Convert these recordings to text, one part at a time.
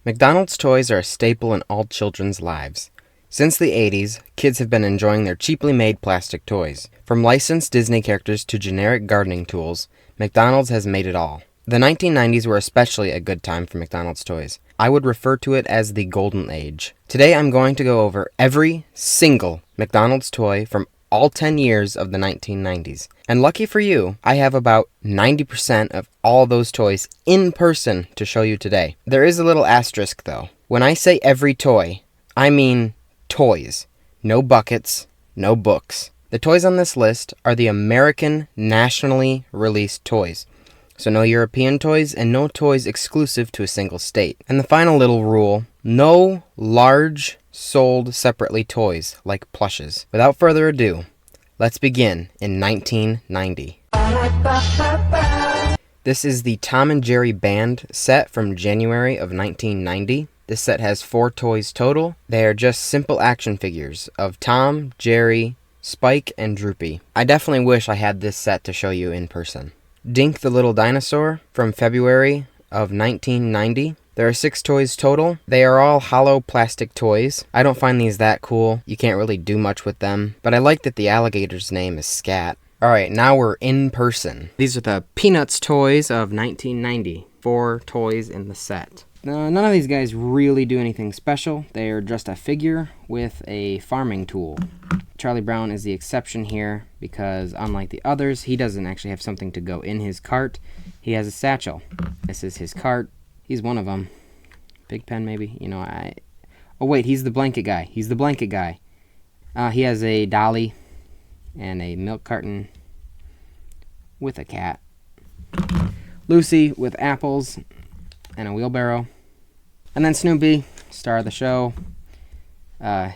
McDonald's toys are a staple in all children's lives. Since the 80s, kids have been enjoying their cheaply made plastic toys. From licensed Disney characters to generic gardening tools, McDonald's has made it all. The 1990s were especially a good time for McDonald's toys. I would refer to it as the golden age. Today I'm going to go over every single McDonald's toy from all 10 years of the 1990s. And lucky for you, I have about 90% of all those toys in person to show you today. There is a little asterisk though. When I say every toy, I mean toys. No buckets, no books. The toys on this list are the American nationally released toys. So no European toys and no toys exclusive to a single state. And the final little rule, no large sold separately toys like plushes. Without further ado, let's begin in 1990. This is the Tom and Jerry Band set from January of 1990. This set has 4 toys total. They are just simple action figures of Tom, Jerry, Spike, and Droopy. I definitely wish I had this set to show you in person. Dink the Little Dinosaur from February of 1990. There are 6 toys total. They are all hollow plastic toys. I don't find these that cool. You can't really do much with them. But I like that the alligator's name is Scat. Alright, now we're in person. These are the Peanuts toys of 1990. 4 toys in the set. None of these guys really do anything special. They are just a figure with a farming tool. Charlie Brown is the exception here because unlike the others, he doesn't actually have something to go in his cart. He has a satchel. This is his cart. He's one of them. Big Pen, maybe? Oh, wait, he's the blanket guy. He's the blanket guy. He has a dolly and a milk carton with a cat. Lucy with apples and a wheelbarrow. And then Snoopy, star of the show.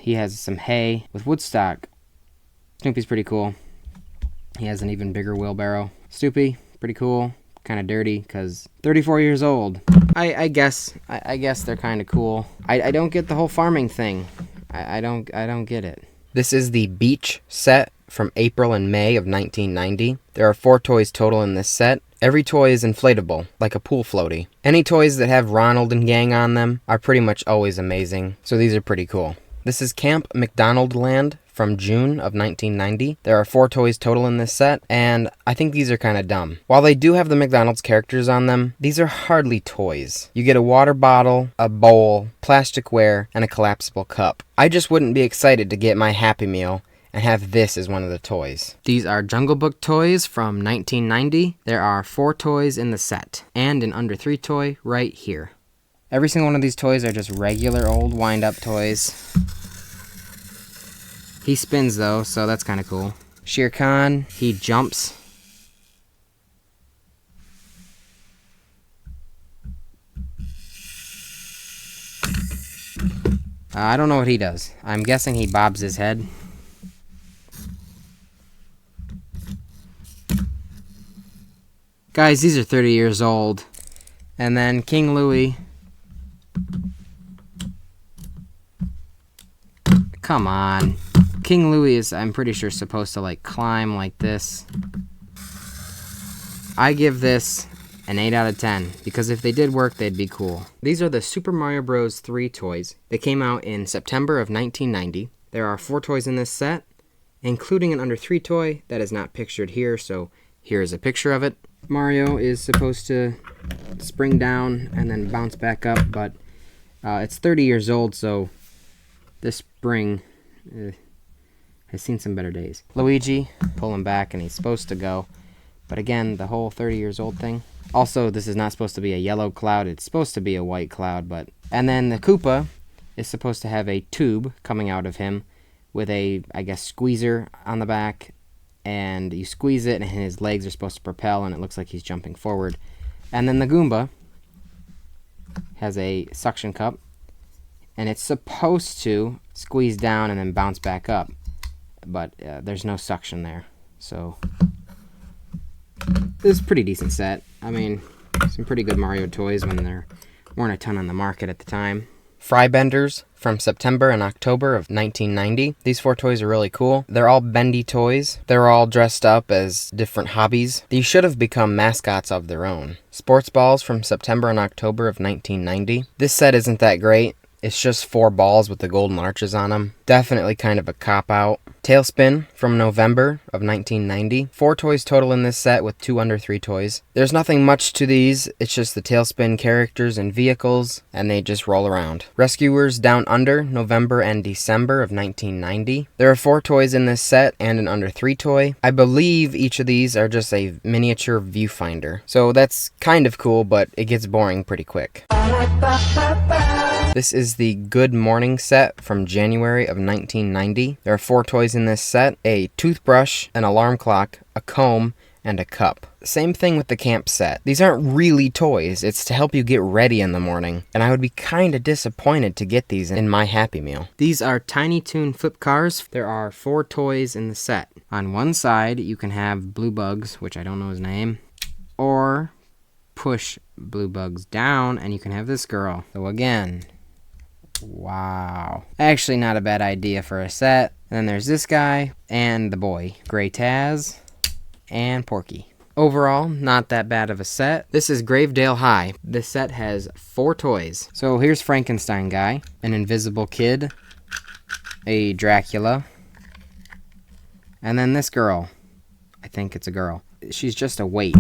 He has some hay with Woodstock. Snoopy's pretty cool. He has an even bigger wheelbarrow. Stoopy, pretty cool. Kind of dirty because 34 years old. I guess they're kind of cool. I don't get the whole farming thing. I don't get it. This is the Beach set from April and May of 1990. There are 4 toys total in this set. Every toy is inflatable, like a pool floaty. Any toys that have Ronald and gang on them are pretty much always amazing, so these are pretty cool. This is Camp McDonald Land from June of 1990. There are 4 toys total in this set, and I think these are kind of dumb. While they do have the McDonald's characters on them, these are hardly toys. You get a water bottle, a bowl, plasticware, and a collapsible cup. I just wouldn't be excited to get my Happy Meal and have this as one of the toys. These are Jungle Book toys from 1990. There are 4 toys in the set, and an under 3 toy right here. Every single one of these toys are just regular old wind-up toys. He spins though, so that's kind of cool. Shere Khan, he jumps. I don't know what he does. I'm guessing he bobs his head. Guys, these are 30 years old. And then King Louie. Come on. King Louie is, I'm pretty sure, supposed to climb like this. I give this an 8 out of 10 because if they did work, they'd be cool. These are the Super Mario Bros. 3 toys. They came out in September of 1990. There are 4 toys in this set, including an under 3 toy that is not pictured here, so here is a picture of it. Mario is supposed to spring down and then bounce back up, but it's 30 years old, so this spring has seen some better days. Luigi, pull him back, and he's supposed to go. But again, the whole 30 years old thing. Also, this is not supposed to be a yellow cloud. It's supposed to be a white cloud, but... And then the Koopa is supposed to have a tube coming out of him with a, I guess, squeezer on the back. And you squeeze it, and his legs are supposed to propel, and it looks like he's jumping forward. And then the Goomba has a suction cup, and it's supposed to squeeze down and then bounce back up. But there's no suction there, so this is a pretty decent set. I mean, some pretty good Mario toys when there weren't a ton on the market at the time. Fry Benders from September and October of 1990. These 4 toys are really cool. They're all bendy toys. They're all dressed up as different hobbies. These should have become mascots of their own. Sports Balls from September and October of 1990. This set isn't that great. It's just 4 balls with the golden arches on them. Definitely kind of a cop-out. Tailspin from November of 1990. 4 toys total in this set with 2 under 3 toys. There's nothing much to these. It's just the Tailspin characters and vehicles, and they just roll around. Rescuers Down Under, November and December of 1990. There are 4 toys in this set and an under 3 toy. I believe each of these are just a miniature viewfinder. So that's kind of cool, but it gets boring pretty quick. This is the Good Morning set from January of 1990. There are 4 toys in this set: a toothbrush, an alarm clock, a comb, and a cup. Same thing with the camp set. These aren't really toys. It's to help you get ready in the morning. And I would be kinda disappointed to get these in my Happy Meal. These are Tiny Toon flip cars. There are 4 toys in the set. On one side, you can have Blue Bugs, which I don't know his name, or push Blue Bugs down and you can have this girl. So again, wow. Actually not a bad idea for a set. And then there's this guy and the boy. Gray Taz and Porky. Overall, not that bad of a set. This is Gravedale High. This set has 4 toys. So here's Frankenstein guy, an invisible kid, a Dracula, and then this girl. I think it's a girl. She's just a weight.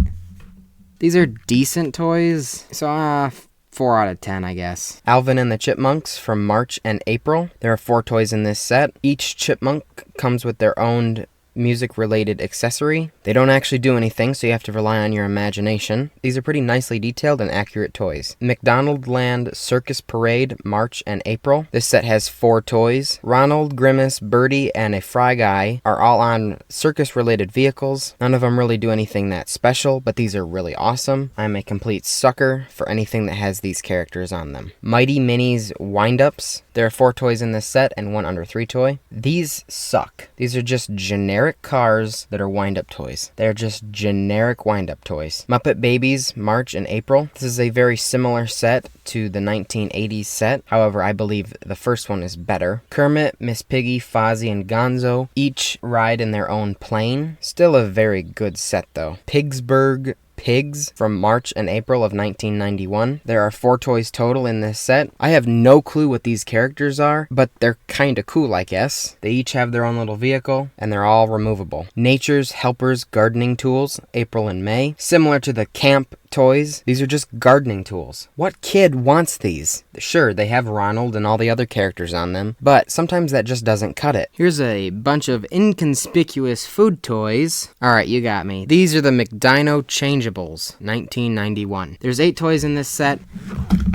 These are decent toys, so 4 out of 10, I guess. Alvin and the Chipmunks from March and April. There are 4 toys in this set. Each chipmunk comes with their own music-related accessory. They don't actually do anything, so you have to rely on your imagination. These are pretty nicely detailed and accurate toys. McDonald Land Circus Parade, March and April. This set has 4 toys. Ronald, Grimace, Birdie, and a Fry Guy are all on circus-related vehicles. None of them really do anything that special, but these are really awesome. I'm a complete sucker for anything that has these characters on them. Mighty Minnie's Wind-Ups. There are 4 toys in this set and 1 under 3 toy. These suck. These are just generic cars that are wind-up toys. They're just generic wind-up toys. Muppet Babies, March and April. This is a very similar set to the 1980s set. However, I believe the first one is better. Kermit, Miss Piggy, Fozzie, and Gonzo each ride in their own plane. Still a very good set, though. Pigsburg Pigs from March and April of 1991. There are 4 toys total in this set. I have no clue what these characters are, but they're kinda cool, I guess. They each have their own little vehicle, and they're all removable. Nature's Helpers Gardening Tools, April and May. Similar to the camp toys, these are just gardening tools. What kid wants these? Sure, they have Ronald and all the other characters on them, but sometimes that just doesn't cut it. Here's a bunch of inconspicuous food toys. Alright, you got me. These are the McDino Changeables, 1991. There's 8 toys in this set,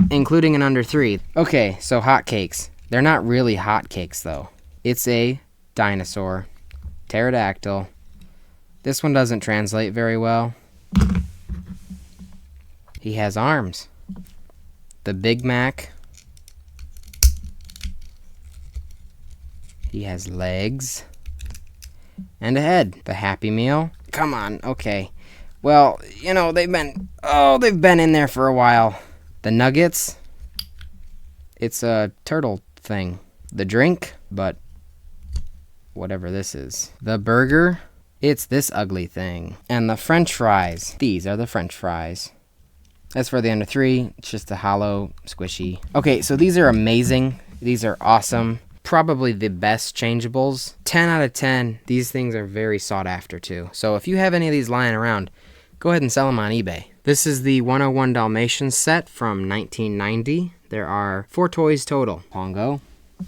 including an under 3. Okay, so hotcakes. They're not really hotcakes, though. It's a dinosaur. Pterodactyl. This one doesn't translate very well. He has arms. The Big Mac. He has legs. And a head. The Happy Meal. Come on, okay. Well, you know, they've been in there for a while. The Nuggets. It's a turtle thing. The drink, but whatever this is. The burger. It's this ugly thing. And the French fries. These are the French fries. As for the under 3, it's just a hollow, squishy. Okay, so these are amazing. These are awesome. Probably the best changeables. 10 out of 10. These things are very sought after too. So if you have any of these lying around, go ahead and sell them on eBay. This is the 101 Dalmatians set from 1990. There are 4 toys total. Pongo,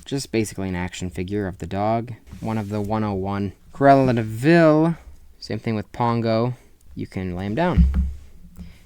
just basically an action figure of the dog. One of the 101. Cruella de Vil, same thing with Pongo. You can lay him down.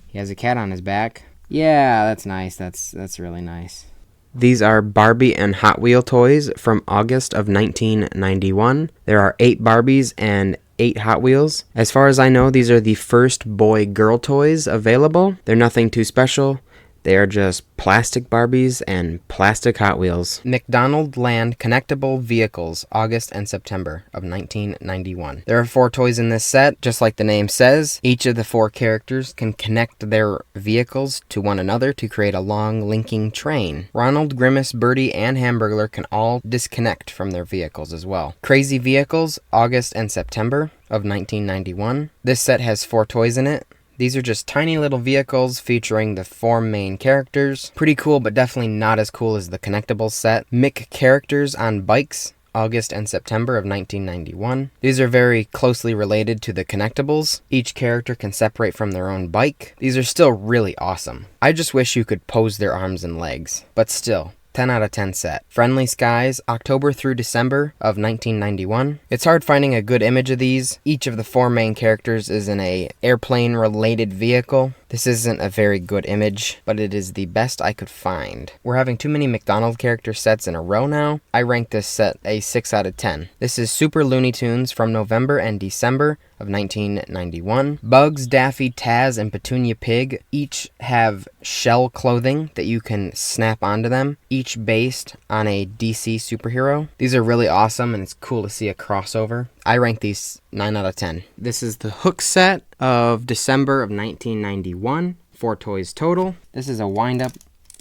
He has a cat on his back. Yeah, that's nice. That's really nice. These are Barbie and Hot Wheel toys from August of 1991. There are 8 Barbies and 8 Hot Wheels. As far as I know, these are the first boy-girl toys available. They're nothing too special. They are just plastic Barbies and plastic Hot Wheels. McDonald Land Connectable Vehicles, August and September of 1991. There are 4 toys in this set, just like the name says. Each of the 4 characters can connect their vehicles to one another to create a long linking train. Ronald, Grimace, Birdie, and Hamburglar can all disconnect from their vehicles as well. Crazy Vehicles, August and September of 1991. This set has 4 toys in it. These are just tiny little vehicles featuring the 4 main characters. Pretty cool, but definitely not as cool as the Connectables set. Mick Characters on Bikes, August and September of 1991. These are very closely related to the Connectables. Each character can separate from their own bike. These are still really awesome. I just wish you could pose their arms and legs, but still. 10 out of 10 set. Friendly Skies, October through December of 1991. It's hard finding a good image of these. Each of the 4 main characters is in a airplane-related vehicle. This isn't a very good image, but it is the best I could find. We're having too many McDonald character sets in a row now. I rank this set a 6 out of 10. This is Super Looney Tunes from November and December of 1991. Bugs, Daffy, Taz, and Petunia Pig each have shell clothing that you can snap onto them, each based on a DC superhero. These are really awesome, and it's cool to see a crossover. I rank these 9 out of 10. This is the Hook set of December of 1991. 4 toys total. This is a wind-up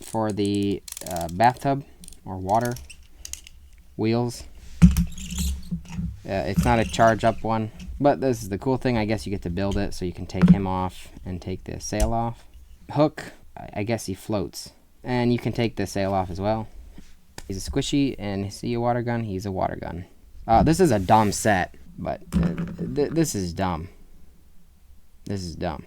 for the bathtub or water wheels. It's not a charge-up one, but this is the cool thing. I guess you get to build it so you can take him off and take the sail off. Hook, I guess he floats. And you can take the sail off as well. He's a squishy, and see a water gun? He's a water gun. This is a dumb set, but this is dumb. This is dumb.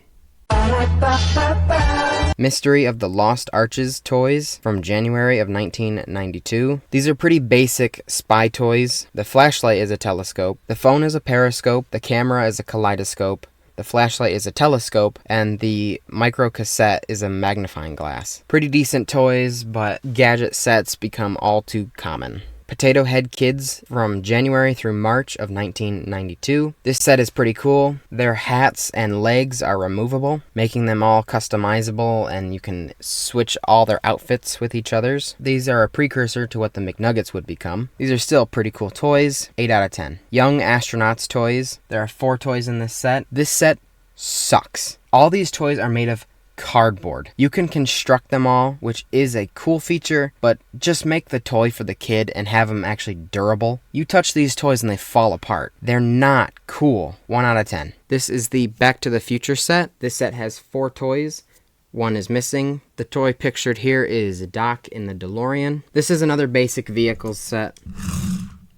Mystery of the Lost Arches toys from January of 1992. These are pretty basic spy toys. The flashlight is a telescope. The phone is a periscope. The camera is a kaleidoscope. The flashlight is a telescope, and the micro cassette is a magnifying glass. Pretty decent toys, but gadget sets become all too common. Potato Head Kids from January through March of 1992. This set is pretty cool. Their hats and legs are removable, making them all customizable, and you can switch all their outfits with each other's. These are a precursor to what the McNuggets would become. These are still pretty cool toys. 8 out of 10. Young Astronauts toys. There are 4 toys in this set. This set sucks. All these toys are made of cardboard. You can construct them all, which is a cool feature, but just make the toy for the kid and have them actually durable. You touch these toys and they fall apart. They're not cool. 1 out of 10. This is the Back to the Future set. This set has 4 toys. 1 is missing. The toy pictured here is Doc in the DeLorean. This is another basic vehicles set.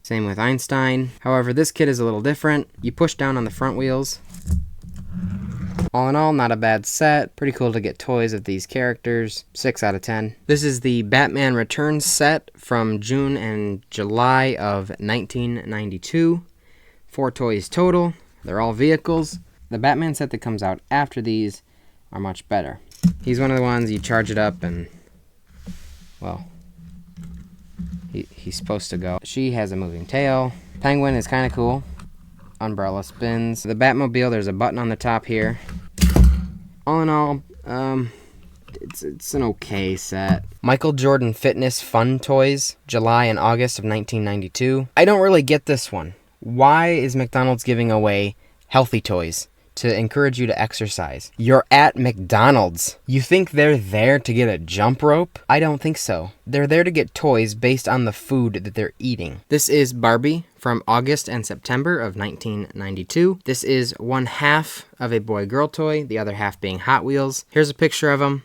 Same with Einstein. However, this kit is a little different. You push down on the front wheels. All in all, not a bad set. Pretty cool to get toys of these characters. 6 out of 10. This is the Batman Returns set from June and July of 1992. 4 toys total. They're all vehicles. The Batman set that comes out after these are much better. He's one of the ones you charge it up and, well, he's supposed to go. She has a moving tail. Penguin is kind of cool. Umbrella spins. The Batmobile, there's a button on the top here. All in all, it's an okay set. Michael Jordan Fitness Fun Toys, July and August of 1992. I don't really get this one. Why is McDonald's giving away healthy toys to encourage you to exercise? You're at McDonald's. You think they're there to get a jump rope? I don't think so. They're there to get toys based on the food that they're eating. This is Barbie from August and September of 1992. This is 1/2 of a boy-girl toy, the other half being Hot Wheels. Here's a picture of them.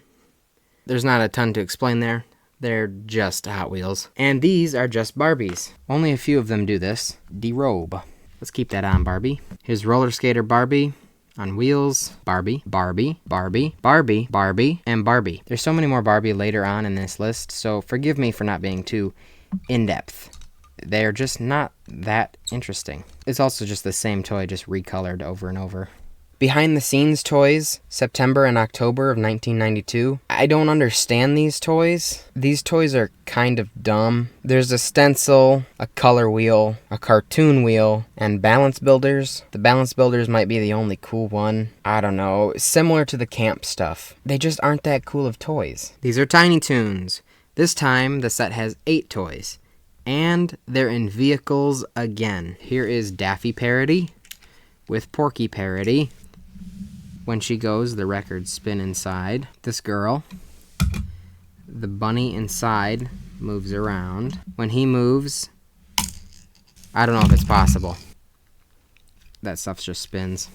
There's not a ton to explain there. They're just Hot Wheels. And these are just Barbies. Only a few of them do this. Derobe. Let's keep that on, Barbie. Here's Roller Skater Barbie on wheels. Barbie, Barbie, Barbie, Barbie, Barbie, and Barbie. There's so many more Barbie later on in this list, so forgive me for not being too in-depth. They're just not that interesting. It's also just the same toy, just recolored over and over. Behind the scenes toys, September and October of 1992. I don't understand these toys. These toys are kind of dumb. There's a stencil, a color wheel, a cartoon wheel, and balance builders. The balance builders might be the only cool one. I don't know, similar to the camp stuff. They just aren't that cool of toys. These are Tiny Toons. This time, the set has 8 toys. And they're in vehicles again. Here is Daffy parody with Porky parody. When she goes, the records spin inside. This girl, the bunny inside moves around. When he moves, I don't know if it's possible. That stuff just spins.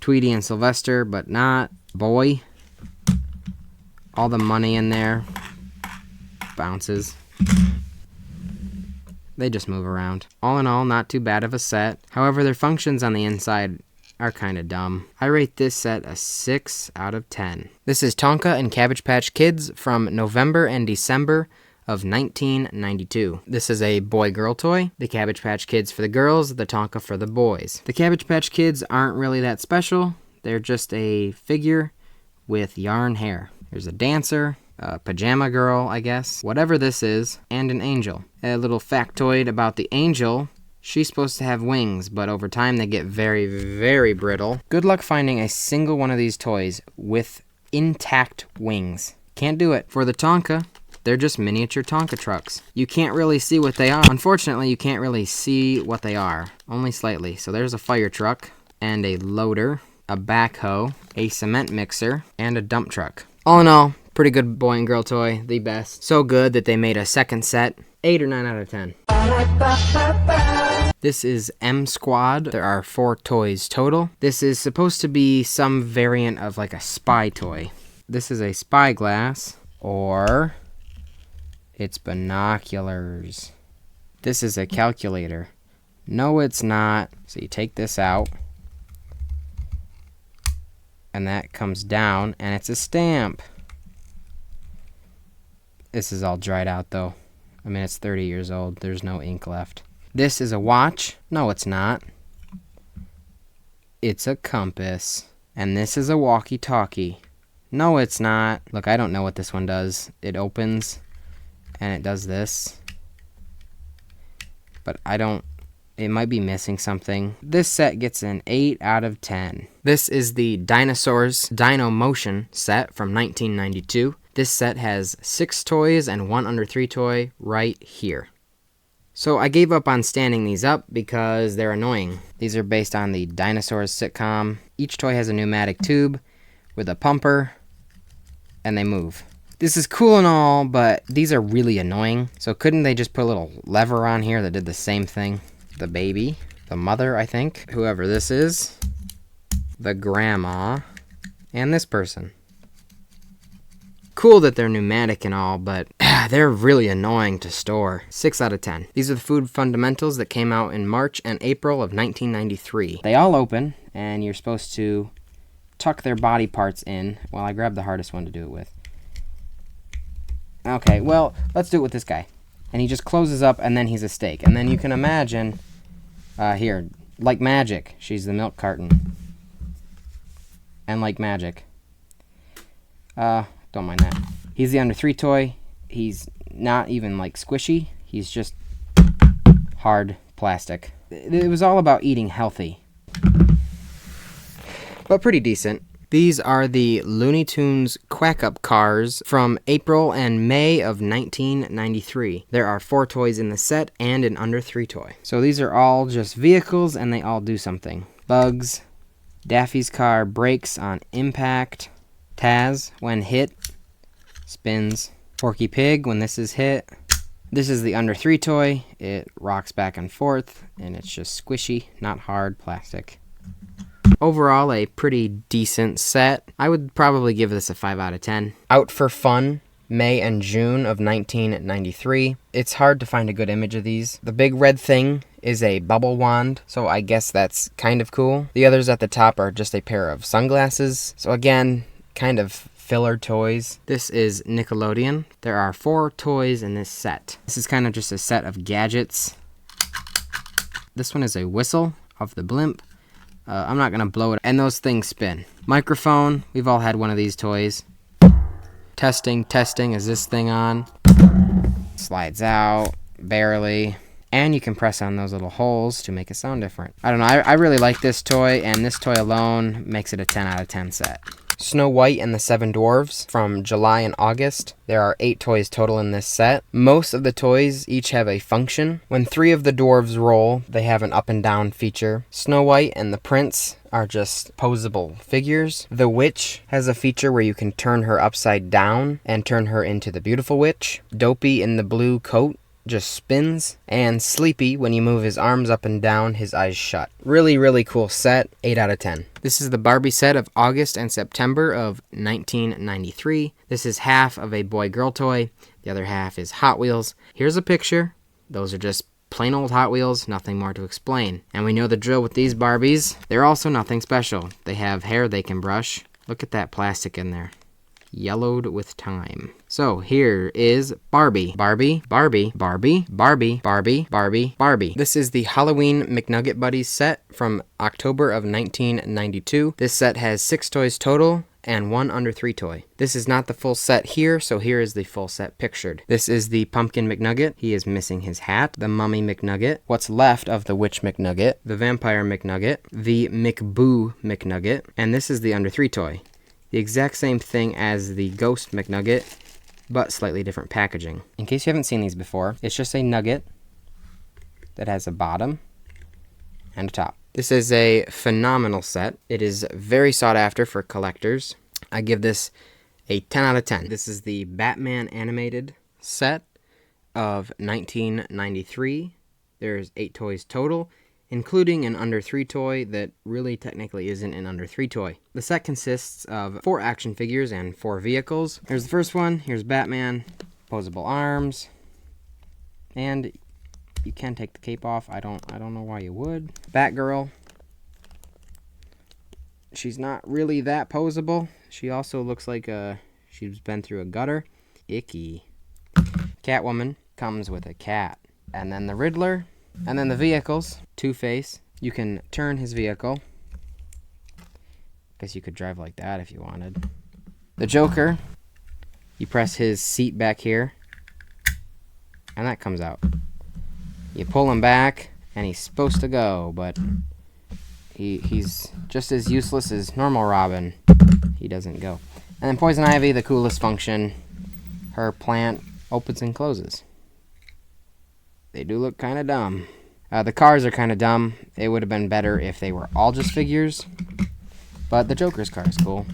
Tweety and Sylvester, but not. Boy. All the money in there bounces. They just move around. All in all, not too bad of a set. However, their functions on the inside are kind of dumb. I rate this set a 6 out of 10. This is Tonka and Cabbage Patch Kids from November and December of 1992. This is a boy-girl toy. The Cabbage Patch Kids for the girls, the Tonka for the boys. The Cabbage Patch Kids aren't really that special. They're just a figure with yarn hair. There's a dancer, a pajama girl, I guess, whatever this is, and an angel. A little factoid about the angel, she's supposed to have wings, but over time they get very, very brittle. Good luck finding a single one of these toys with intact wings. Can't do it. For the Tonka, they're just miniature Tonka trucks. You can't really see what they are. Unfortunately, you can't really see what they are, only slightly. So there's a fire truck, and a loader, a backhoe, a cement mixer, and a dump truck. All in all, pretty good boy and girl toy, the best. So good that they made a second set. 8 or 9 out of 10. This is M Squad. There are 4 toys total. This is supposed to be some variant of like a spy toy. This is a spyglass, or it's binoculars. This is a calculator. No, it's not. So you take this out, and that comes down, and it's a stamp. This is all dried out, though. I mean, it's 30 years old. There's no ink left. This is a watch. No, it's not. It's a compass. And this is a walkie-talkie. No, it's not. Look, I don't know what this one does. It opens, and it does this. But I don't... It might be missing something. This set gets an 8 out of 10. This is the Dinosaurs Dino Motion set from 1992. This set has 6 toys and 1 under 3 toy right here. So I gave up on standing these up because they're annoying. These are based on the Dinosaurs sitcom. Each toy has a pneumatic tube with a pumper, and they move. This is cool and all, but these are really annoying. So couldn't they just put a little lever on here that did the same thing? The baby, the mother, I think, whoever this is, the grandma, and this person. Cool that they're pneumatic and all, but they're really annoying to store. 6 out of 10. These are the food fundamentals that came out in March and April of 1993. They all open, and you're supposed to tuck their body parts in. Well, I grabbed the hardest one to do it with. Okay, well, let's do it with this guy. And he just closes up, and then he's a steak. And then you can imagine, here, like magic, she's the milk carton. And like magic. Don't mind that. He's the under 3 toy. He's not even like squishy. He's just hard plastic. It was all about eating healthy. But pretty decent. These are the Looney Tunes Quack Up cars from April and May of 1993. There are 4 toys in the set and an under 3 toy. So these are all just vehicles and they all do something. Bugs. Daffy's car brakes on impact. Taz, when hit, spins. Porky Pig, when this is hit. This is the under 3 toy. It rocks back and forth, and it's just squishy, not hard plastic. Overall, a pretty decent set. I would probably give this a 5 out of 10. Out for fun, May and June of 1993. It's hard to find a good image of these. The big red thing is a bubble wand, so I guess that's kind of cool. The others at the top are just a pair of sunglasses. So again, kind of filler toys. This is Nickelodeon. There are 4 toys in this set. This is kind of just a set of gadgets. This one is a whistle of the blimp. I'm not going to blow it. And those things spin. Microphone. We've all had one of these toys. Testing, testing. Is this thing on? Slides out. Barely. And you can press on those little holes to make it sound different. I don't know. I really like this toy, and this toy alone makes it a 10 out of 10 set. Snow White and the Seven Dwarfs from July and August. There are 8 toys total in this set. Most of the toys each have a function. When 3 of the dwarves roll, they have an up and down feature. Snow White and the Prince are just posable figures. The Witch has a feature where you can turn her upside down and turn her into the Beautiful Witch. Dopey in the blue coat just spins, and Sleepy, when you move his arms up and down, his eyes shut. Really, really cool set. 8 out of 10. This is the Barbie set of August and September of 1993. This is half of a boy-girl toy. The other half is Hot Wheels. Here's a picture. Those are just plain old Hot Wheels, nothing more to explain. And we know the drill with these Barbies. They're also nothing special. They have hair they can brush. Look at that plastic in there. Yellowed with time. So here is Barbie. Barbie, Barbie, Barbie, Barbie, Barbie, Barbie, Barbie. This is the Halloween McNugget Buddies set from October of 1992. This set has 6 toys total and 1 under 3 toy. This is not the full set here, so here is the full set pictured. This is the Pumpkin McNugget. He is missing his hat. The Mummy McNugget. What's left of the Witch McNugget. The Vampire McNugget. The McBoo McNugget. And this is the under 3 toy. The exact same thing as the Ghost McNugget, but slightly different packaging. In case you haven't seen these before, it's just a nugget that has a bottom and a top. This is a phenomenal set. It is very sought after for collectors. I give this a 10 out of 10. This is the Batman animated set of 1993. There's 8 toys total, including an under 3 toy that really technically isn't an under 3 toy. The set consists of 4 action figures and 4 vehicles. Here's the first one. Here's Batman. Posable arms. And you can take the cape off. I don't know why you would. Batgirl. She's not really that posable. She also looks like she's been through a gutter. Icky. Catwoman comes with a cat. And then the Riddler. And then the vehicles, Two-Face. You can turn his vehicle. Guess you could drive like that if you wanted. The Joker. You press his seat back here. And that comes out. You pull him back, and he's supposed to go, but he's just as useless as normal Robin. He doesn't go. And then Poison Ivy, the coolest function. Her plant opens and closes. They do look kind of dumb. The cars are kind of dumb. It would have been better if they were all just figures. But the Joker's car is cool.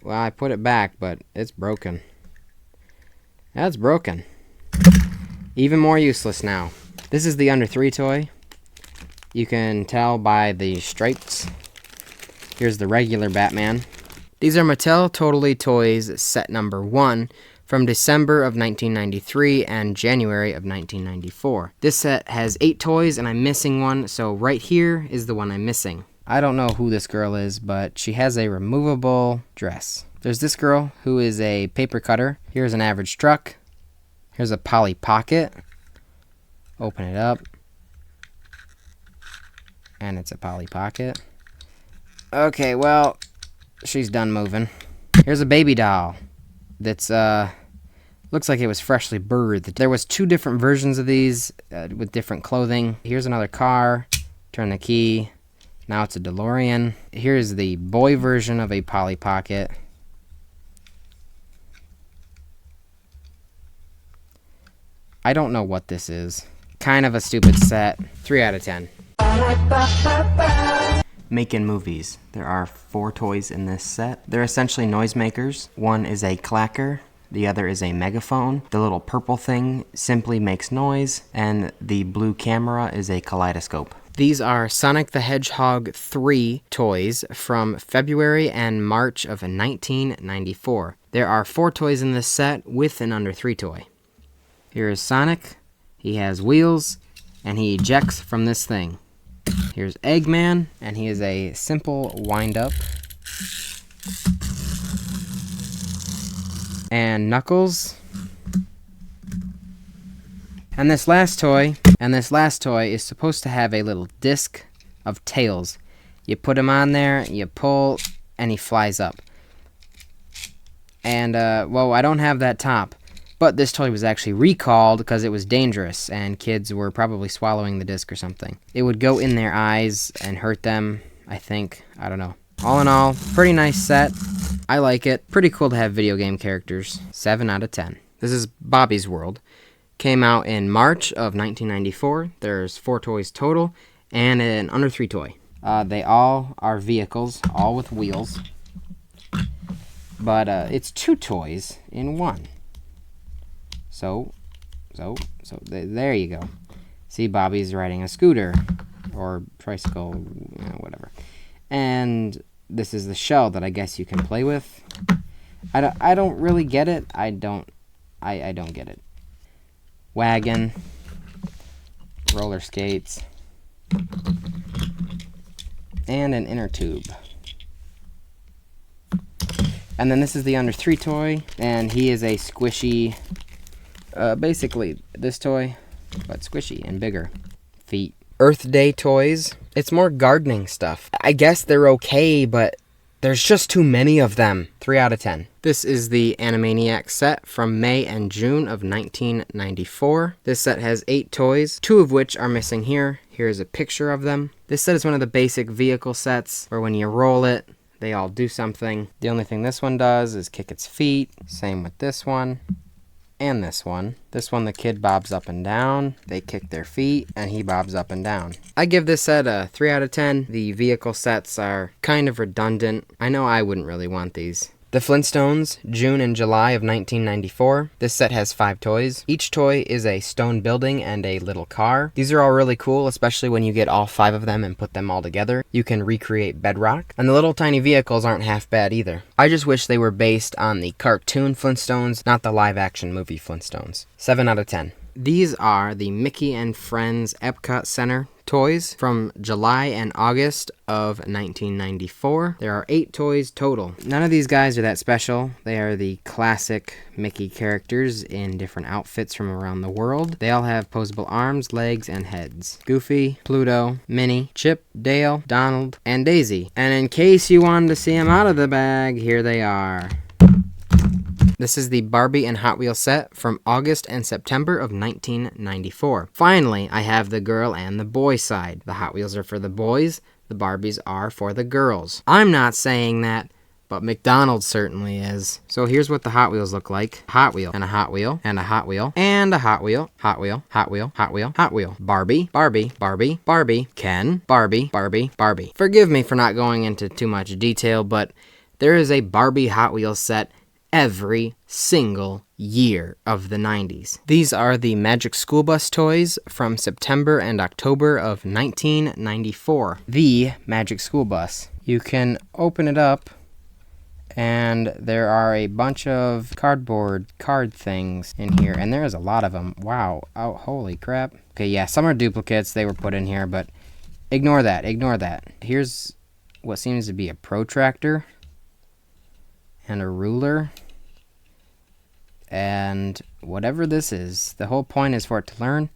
Well, I put it back, but it's broken. That's broken. Even more useless now. This is the under 3 toy. You can tell by the stripes. Here's the regular Batman. These are Mattel Totally Toys set number 1 from December of 1993 and January of 1994. This set has 8 toys and I'm missing one, so right here is the one I'm missing. I don't know who this girl is, but she has a removable dress. There's this girl who is a paper cutter. Here's an average truck. Here's a Polly Pocket. Open it up. And it's a Polly Pocket. Okay, well, she's done moving. Here's a baby doll that's looks like it was freshly birthed. There was 2 different versions of these with different clothing. Here's another car. Turn the key. Now it's a DeLorean. Here's the boy version of a Polly Pocket. I don't know what this is. Kind of a stupid set. 3 out of 10. Making movies. There are 4 toys in this set. They're essentially noisemakers. One is a clacker. The other is a megaphone. The little purple thing simply makes noise. And the blue camera is a kaleidoscope. These are Sonic the Hedgehog 3 toys from February and March of 1994. There are 4 toys in this set with an under 3 toy. Here is Sonic. He has wheels, and he ejects from this thing. Here's Eggman, and he is a simple wind-up. And Knuckles, And this last toy is supposed to have a little disc of tails. You put him on there, you pull, and he flies up. And, well, I don't have that top. But this toy was actually recalled because it was dangerous, and kids were probably swallowing the disc or something. It would go in their eyes and hurt them, I think. I don't know. All in all, pretty nice set. I like it. Pretty cool to have video game characters. 7 out of 10. This is Bobby's World. Came out in March of 1994. There's 4 toys total, and an under 3 toy. They all are vehicles, all with wheels. But it's 2 toys in 1. So, there you go. See, Bobby's riding a scooter, or tricycle, whatever. And this is the shell that I guess you can play with. I don't really get it. I don't get it. Wagon, roller skates, and an inner tube. And then this is the under 3 toy, and he is a squishy, basically this toy, but squishy and bigger. Feet. Earth Day toys. It's more gardening stuff. I guess they're okay, but there's just too many of them. 3 out of 10. This is the Animaniacs set from May and June of 1994. This set has 8 toys, 2 of which are missing here. Here's a picture of them. This set is one of the basic vehicle sets where when you roll it, they all do something. The only thing this one does is kick its feet. Same with this one. And this one. This one, the kid bobs up and down. They kick their feet, and he bobs up and down. I give this set a 3 out of 10. The vehicle sets are kind of redundant. I know I wouldn't really want these. The Flintstones, June and July of 1994. This set has 5 toys. Each toy is a stone building and a little car. These are all really cool, especially when you get all 5 of them and put them all together. You can recreate bedrock. And the little tiny vehicles aren't half bad either. I just wish they were based on the cartoon Flintstones, not the live-action movie Flintstones. 7 out of 10. These are the Mickey and Friends Epcot Center toys from July and August of 1994. There are 8 toys total. None of these guys are that special. They are the classic Mickey characters in different outfits from around the world. They all have posable arms, legs, and heads. Goofy, Pluto, Minnie, Chip, Dale, Donald, and Daisy. And in case you wanted to see them out of the bag, here they are. This is the Barbie and Hot Wheels set from August and September of 1994. Finally, I have the girl and the boy side. The Hot Wheels are for the boys, the Barbies are for the girls. I'm not saying that, but Mcdonald certainly is. So here's what the Hot Wheels look like. Hot Wheel, and a Hot Wheel, and a Hot Wheel, and a Hot Wheel, Hot Wheel, Hot Wheel, Hot Wheel, Hot Wheel. Barbie, Barbie, Barbie, Barbie, Ken, Barbie, Barbie, Barbie. Forgive me for not going into too much detail, but there is a Barbie Hot Wheels set every single year of the 90s. These are the Magic School Bus toys from September and October of 1994. The Magic School Bus. You can open it up, and there are a bunch of cardboard card things in here, and there is a lot of them. Wow. Oh, holy crap. Okay, yeah, some are duplicates. They were put in here, but ignore that. Ignore that. Here's what seems to be a protractor and a ruler. And whatever this is, the whole point is for it to learn.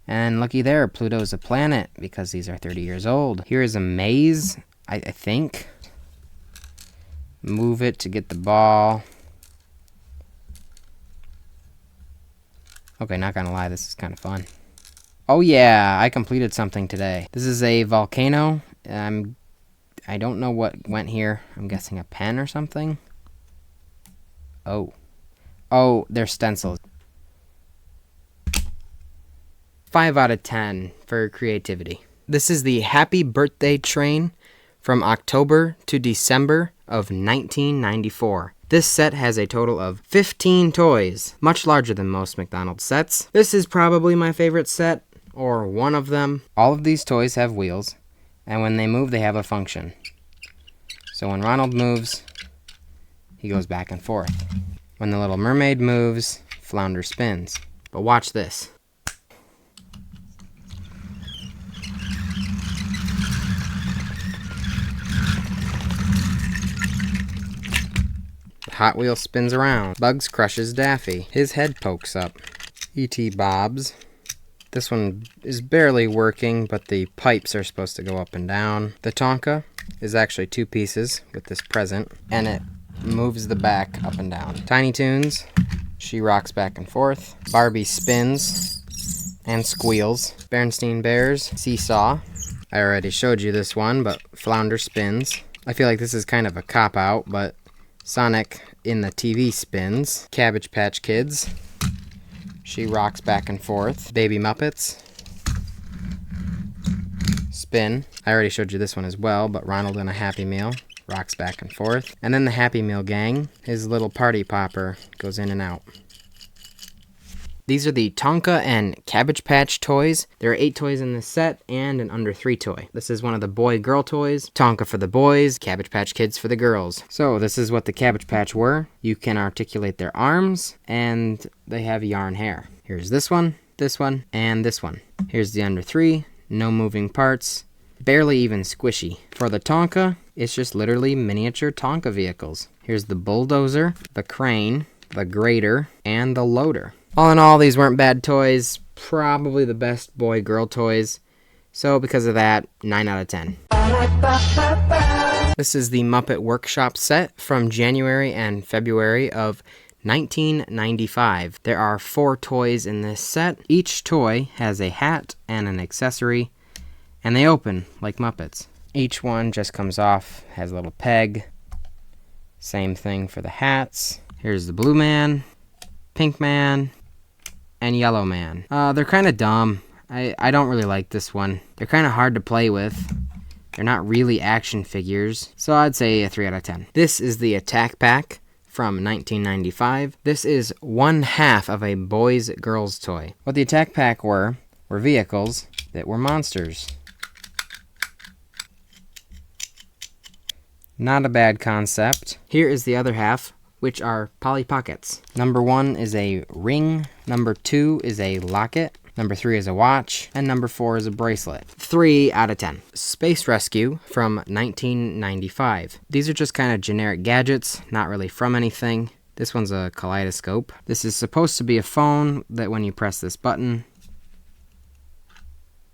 And looky there, Pluto's a planet because these are 30 years old. Here is a maze, I think. Move it to get the ball. Okay, not gonna lie, this is kind of fun. Oh yeah, I completed something today. This is a volcano. I don't know what went here. I'm guessing a pen or something. Oh, they're stencils. 5 out of 10 for creativity. This is the Happy Birthday Train from October to December of 1994. This set has a total of 15 toys, much larger than most McDonald's sets. This is probably my favorite set, or one of them. All of these toys have wheels, and when they move, they have a function. So when Ronald moves, he goes back and forth. When the Little Mermaid moves, Flounder spins. But watch this. The Hot Wheel spins around. Bugs crushes Daffy. His head pokes up. E.T. bobs. This one is barely working, but the pipes are supposed to go up and down. The Tonka is actually 2 pieces with this present, and it moves the back up and down. Tiny Toons, she rocks back and forth. Barbie spins and squeals. Bernstein Bears, seesaw. I already showed you this one, but Flounder spins. I feel like this is kind of a cop-out, but Sonic in the TV spins. Cabbage Patch Kids, she rocks back and forth. Baby Muppets, spin. I already showed you this one as well, but Ronald in a Happy Meal rocks back and forth. And then the Happy Meal gang, his little party popper goes in and out. These are the Tonka and Cabbage Patch toys. There are 8 toys in this set and an under 3 toy. This is one of the boy-girl toys. Tonka for the boys, Cabbage Patch Kids for the girls. So this is what the Cabbage Patch were. You can articulate their arms, and they have yarn hair. Here's this one, and this one. Here's the under 3, no moving parts, barely even squishy. For the Tonka, it's just literally miniature Tonka vehicles. Here's the bulldozer, the crane, the grader, and the loader. All in all, these weren't bad toys. Probably the best boy-girl toys. So because of that, 9 out of 10. This is the Muppet Workshop set from January and February of 1995. There are 4 toys in this set. Each toy has a hat and an accessory, and they open like Muppets. Each one just comes off, has a little peg. Same thing for the hats. Here's the blue man, pink man, and yellow man. They're kind of dumb. I don't really like this one. They're kind of hard to play with. They're not really action figures, so I'd say a 3 out of 10. This is the Attack Pack from 1995. This is 1/2 of a boys-girls toy. What the Attack Pack were vehicles that were monsters. Not a bad concept. Here is the other half, which are Polly Pockets. Number 1 is a ring, number 2 is a locket, number 3 is a watch, and number 4 is a bracelet. 3 out of 10. Space Rescue from 1995. These are just kind of generic gadgets, not really from anything. This one's a kaleidoscope. This is supposed to be a phone that when you press this button,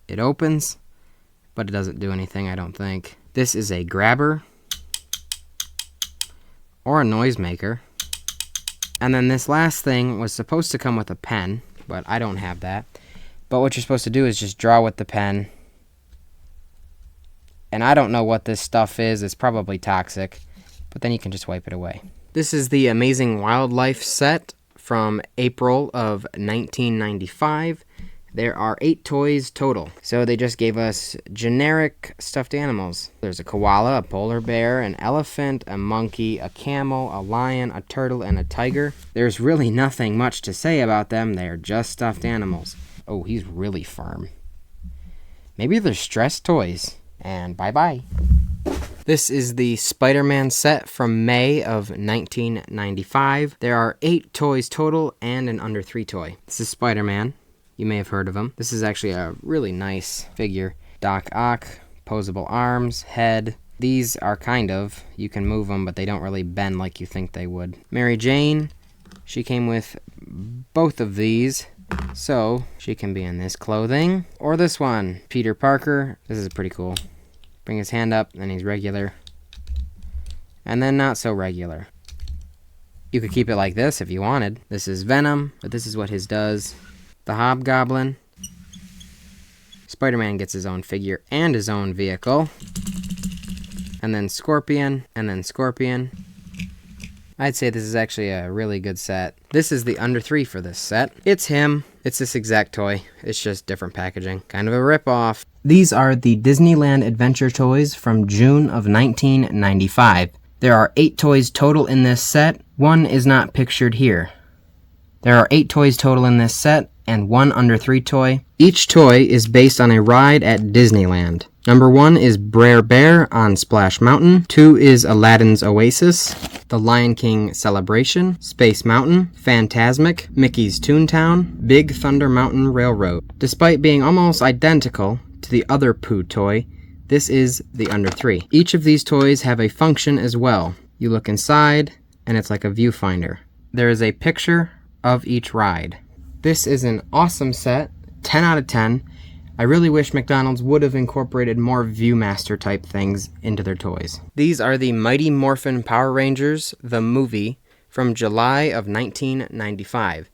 it opens, but it doesn't do anything, I don't think. This is a grabber, or a noisemaker. And then this last thing was supposed to come with a pen, but I don't have that. But what you're supposed to do is just draw with the pen. And I don't know what this stuff is. It's probably toxic, but then you can just wipe it away. This is the Amazing Wildlife set from April of 1995. There are 8 toys total. So they just gave us generic stuffed animals. There's a koala, a polar bear, an elephant, a monkey, a camel, a lion, a turtle, and a tiger. There's really nothing much to say about them. They're just stuffed animals. Oh, he's really firm. Maybe they're stress toys. And bye-bye. This is the Spider-Man set from May of 1995. There are 8 toys total and an under 3 toy. This is Spider-Man. You may have heard of him. This is actually a really nice figure. Doc Ock, posable arms, head. These are kind of, you can move them, but they don't really bend like you think they would. Mary Jane, she came with both of these, so she can be in this clothing or this one. Peter Parker, this is pretty cool. Bring his hand up, and he's regular. And then not so regular. You could keep it like this if you wanted. This is Venom, but this is what his does. The Hobgoblin. Spider-Man gets his own figure and his own vehicle. And then Scorpion, and then Scorpion. I'd say this is actually a really good set. This is the under 3 for this set. It's him. It's this exact toy. It's just different packaging. Kind of a rip-off. These are the Disneyland Adventure toys from June of 1995. There are 8 toys total in this set. 1 is not pictured here. There are 8 toys total in this set, and 1 under 3 toy. Each toy is based on a ride at Disneyland. Number 1 is Brer Bear on Splash Mountain. 2 is Aladdin's Oasis, The Lion King Celebration, Space Mountain, Fantasmic, Mickey's Toontown, Big Thunder Mountain Railroad. Despite being almost identical to the other Pooh toy, this is the under 3. Each of these toys have a function as well. You look inside, and it's like a viewfinder. There is a picture of each ride. This is an awesome set. 10 out of 10. I really wish McDonald's would have incorporated more Viewmaster type things into their toys. These are the Mighty Morphin Power Rangers, the movie, from July of 1995.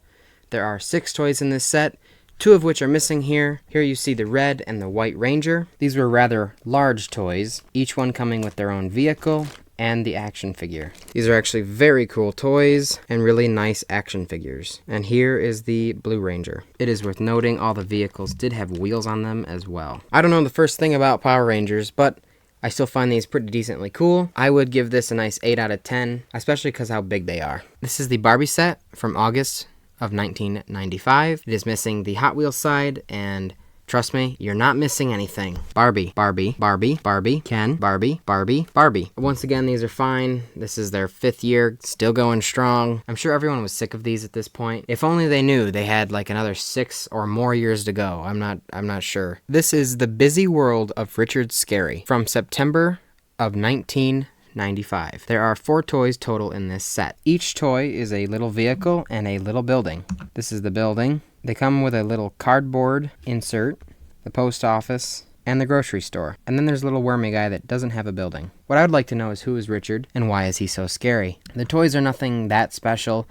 There are 6 toys in this set, 2 of which are missing here. Here you see the red and the white Ranger. These were rather large toys, each one coming with their own vehicle and the action figure. These are actually very cool toys and really nice action figures. And here is the Blue Ranger. It is worth noting all the vehicles did have wheels on them as well. I don't know the first thing about Power Rangers, but I still find these pretty decently cool. I would give this a nice 8 out of 10, especially because how big they are. This is the Barbie set from August of 1995. It is missing the Hot Wheels side, and trust me, you're not missing anything. Barbie, Barbie, Barbie, Barbie, Ken, Barbie, Barbie, Barbie. Once again, these are fine. This is their 5th year, still going strong. I'm sure everyone was sick of these at this point. If only they knew they had like another 6 or more years to go. I'm not sure. This is The Busy World of Richard Scarry from September of 1995. There are 4 toys total in this set. Each toy is a little vehicle and a little building. This is the building. They come with a little cardboard insert, the post office, and the grocery store. And then there's a little wormy guy that doesn't have a building. What I would like to know is who is Richard and why is he so scary? The toys are nothing that special,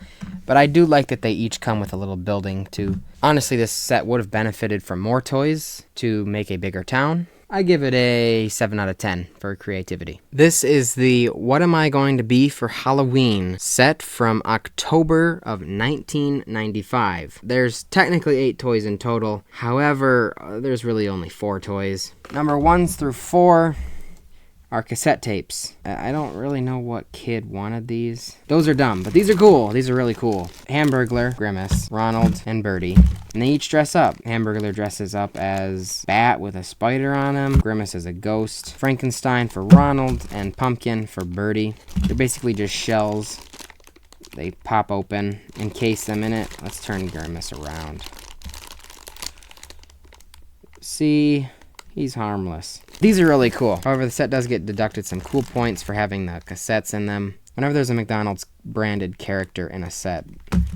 but I do like that they each come with a little building too. Honestly, this set would have benefited from more toys to make a bigger town. I give it a 7 out of 10 for creativity. This is the What Am I Going to Be for Halloween set from October of 1995. There's technically 8 toys in total. However, there's really only 4 toys. Number 1s through 4 are cassette tapes. I don't really know what kid wanted these. Those are dumb, but these are cool. These are really cool. Hamburglar, Grimace, Ronald, and Birdie. And they each dress up. Hamburglar dresses up as Bat with a spider on him. Grimace is a ghost. Frankenstein for Ronald, and Pumpkin for Birdie. They're basically just shells. They pop open, encase them in it. Let's turn Grimace around. See? He's harmless. These are really cool. However, the set does get deducted some cool points for having the cassettes in them. Whenever there's a McDonald's branded character in a set,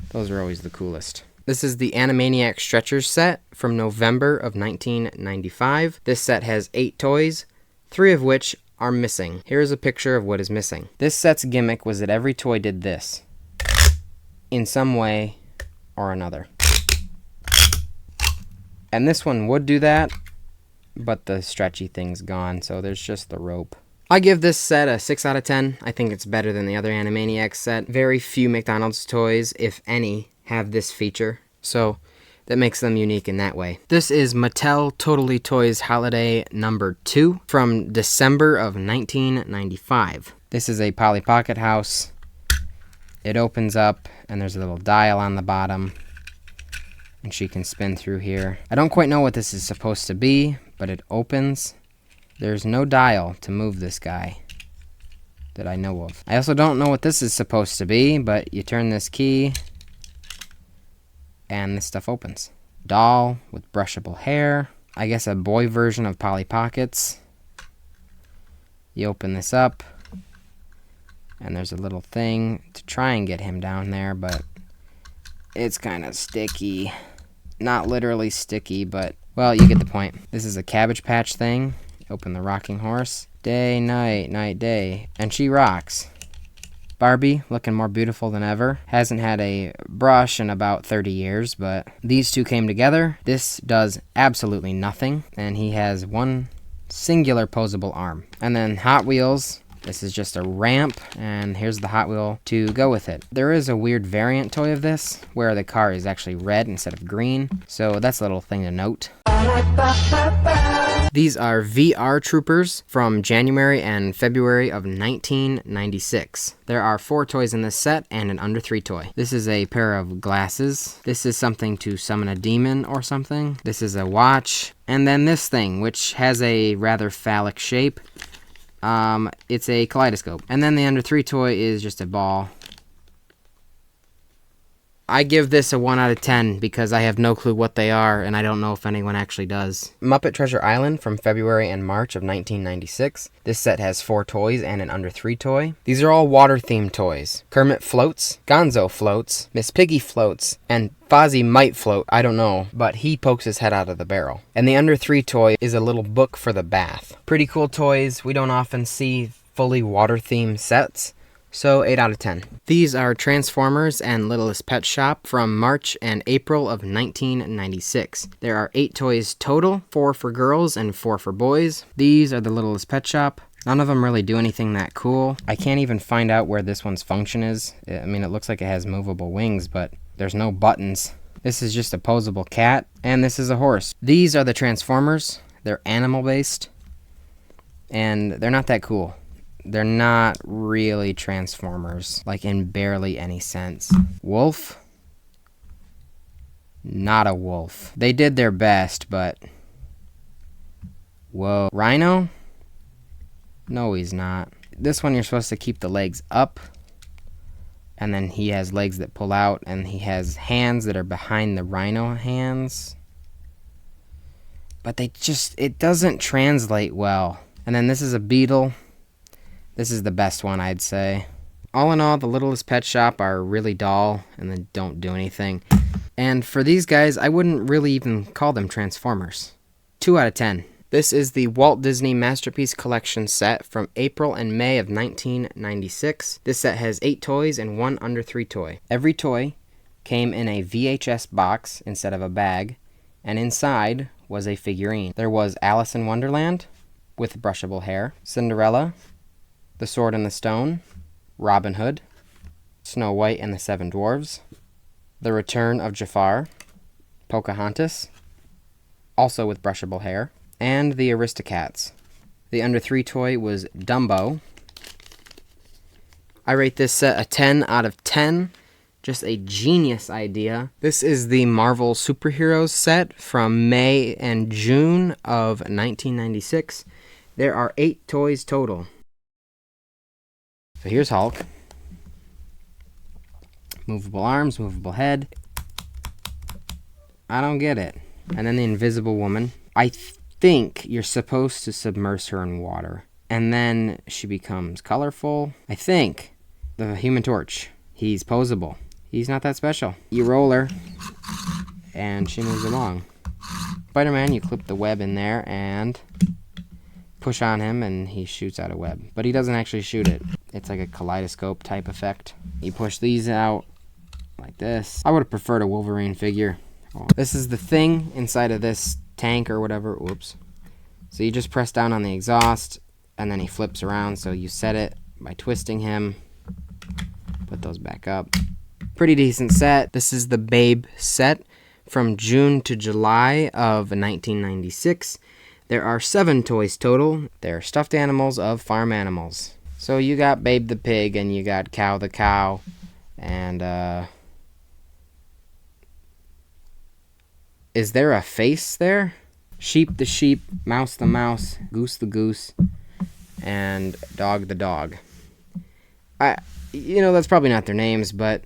those are always the coolest. This is the Animaniacs Stretchers set from November of 1995. This set has 8 toys, 3 of which are missing. Here is a picture of what is missing. This set's gimmick was that every toy did this in some way or another. And this one would do that, but the stretchy thing's gone, so there's just the rope. I give this set a 6 out of 10. I think it's better than the other Animaniacs set. Very few McDonald's toys, if any, have this feature, so that makes them unique in that way. This is Mattel Totally Toys Holiday number 2 from December of 1995. This is a Polly Pocket house. It opens up, and there's a little dial on the bottom, and she can spin through here. I don't quite know what this is supposed to be, but it opens. There's no dial to move this guy that I know of. I also don't know what this is supposed to be, but you turn this key and this stuff opens. Doll with brushable hair. I guess a boy version of Polly Pockets. You open this up and there's a little thing to try and get him down there, but it's kind of sticky. Not literally sticky, but well, you get the point. This is a Cabbage Patch thing. Open the rocking horse. Day, night, night, day. And she rocks. Barbie, looking more beautiful than ever. Hasn't had a brush in about 30 years, but these two came together. This does absolutely nothing, and he has one singular posable arm. And then Hot Wheels. This is just a ramp, and here's the Hot Wheel to go with it. There is a weird variant toy of this, where the car is actually red instead of green, so that's a little thing to note. These are VR Troopers from January and February of 1996. There are 4 toys in this set and an under 3 toy. This is a pair of glasses. This is something to summon a demon or something. This is a watch. And then this thing, which has a rather phallic shape. It's a kaleidoscope. And then the under 3 toy is just a ball. I give this a 1 out of 10 because I have no clue what they are, and I don't know if anyone actually does. Muppet Treasure Island from February and March of 1996. This set has 4 toys and an under 3 toy. These are all water-themed toys. Kermit floats, Gonzo floats, Miss Piggy floats, and Fozzie might float, I don't know, but he pokes his head out of the barrel. And the under 3 toy is a little book for the bath. Pretty cool toys. We don't often see fully water-themed sets. So 8 out of 10. These are Transformers and Littlest Pet Shop from March and April of 1996. There are 8 toys total, 4 for girls and 4 for boys. These are the Littlest Pet Shop. None of them really do anything that cool. I can't even find out where this one's function is. I mean, it looks like it has movable wings, but there's no buttons. This is just a posable cat, and this is a horse. These are the Transformers. They're animal-based, and they're not that cool. They're not really Transformers, like in barely any sense. Wolf? Not a wolf. They did their best, but... Whoa. Rhino? No, he's not. This one you're supposed to keep the legs up, and then he has legs that pull out, and he has hands that are behind the rhino hands. But it doesn't translate well. And then this is a beetle. This is the best one, I'd say. All in all, the Littlest Pet Shop are really dull and they don't do anything. And for these guys, I wouldn't really even call them Transformers. 2 out of 10. This is the Walt Disney Masterpiece Collection set from April and May of 1996. This set has 8 toys and 1 under 3 toy. Every toy came in a VHS box instead of a bag, and inside was a figurine. There was Alice in Wonderland with brushable hair, Cinderella, The Sword and the Stone, Robin Hood, Snow White and the Seven Dwarfs, The Return of Jafar, Pocahontas, also with brushable hair, and the Aristocats. The under 3 toy was Dumbo. I rate this set a 10 out of 10. Just a genius idea. This is the Marvel Superheroes set from May and June of 1996. There are 8 toys total. So here's Hulk. Movable arms, movable head. I don't get it. And then the Invisible Woman. I think you're supposed to submerge her in water. And then she becomes colorful. I think. The Human Torch. He's posable. He's not that special. You roll her, and she moves along. Spider-Man, you clip the web in there and push on him, and he shoots out a web. But he doesn't actually shoot it. It's like a kaleidoscope type effect. You push these out like this. I would have preferred a Wolverine figure. Oh. This is the thing inside of this tank or whatever. Whoops. So you just press down on the exhaust, and then he flips around. So you set it by twisting him. Put those back up. Pretty decent set. This is the Babe set from June to July of 1996. There are 7 toys total. They're stuffed animals of farm animals. So you got Babe the pig, and you got Cow the cow, and is there a face there? Sheep the sheep, Mouse the mouse, Goose the goose, and Dog the dog. That's probably not their names, but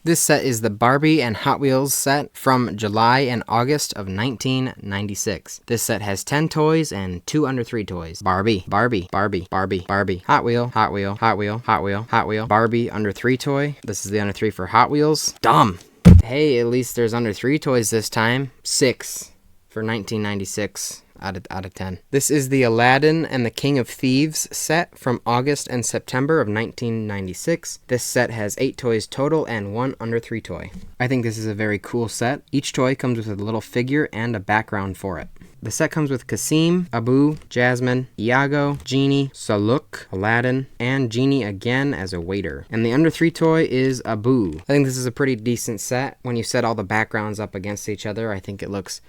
this set is the Barbie and Hot Wheels set from July and August of 1996. This set has 10 toys and 2 under 3 toys. Barbie, Barbie, Barbie, Barbie, Barbie, Hot Wheel, Hot Wheel, Hot Wheel, Hot Wheel, Hot Wheel, Barbie under 3 toy. This is the under 3 for Hot Wheels. Dumb. Hey, at least there's under 3 toys this time. 6 for 1996. Out of 10. This is the Aladdin and the King of Thieves set from August and September of 1996. This set has 8 toys total and 1 under 3 toy. I think this is a very cool set. Each toy comes with a little figure and a background for it. The set comes with Kasim, Abu, Jasmine, Iago, Genie, Saluk, Aladdin, and Genie again as a waiter. And the under 3 toy is Abu. I think this is a pretty decent set. When you set all the backgrounds up against each other, I think it looks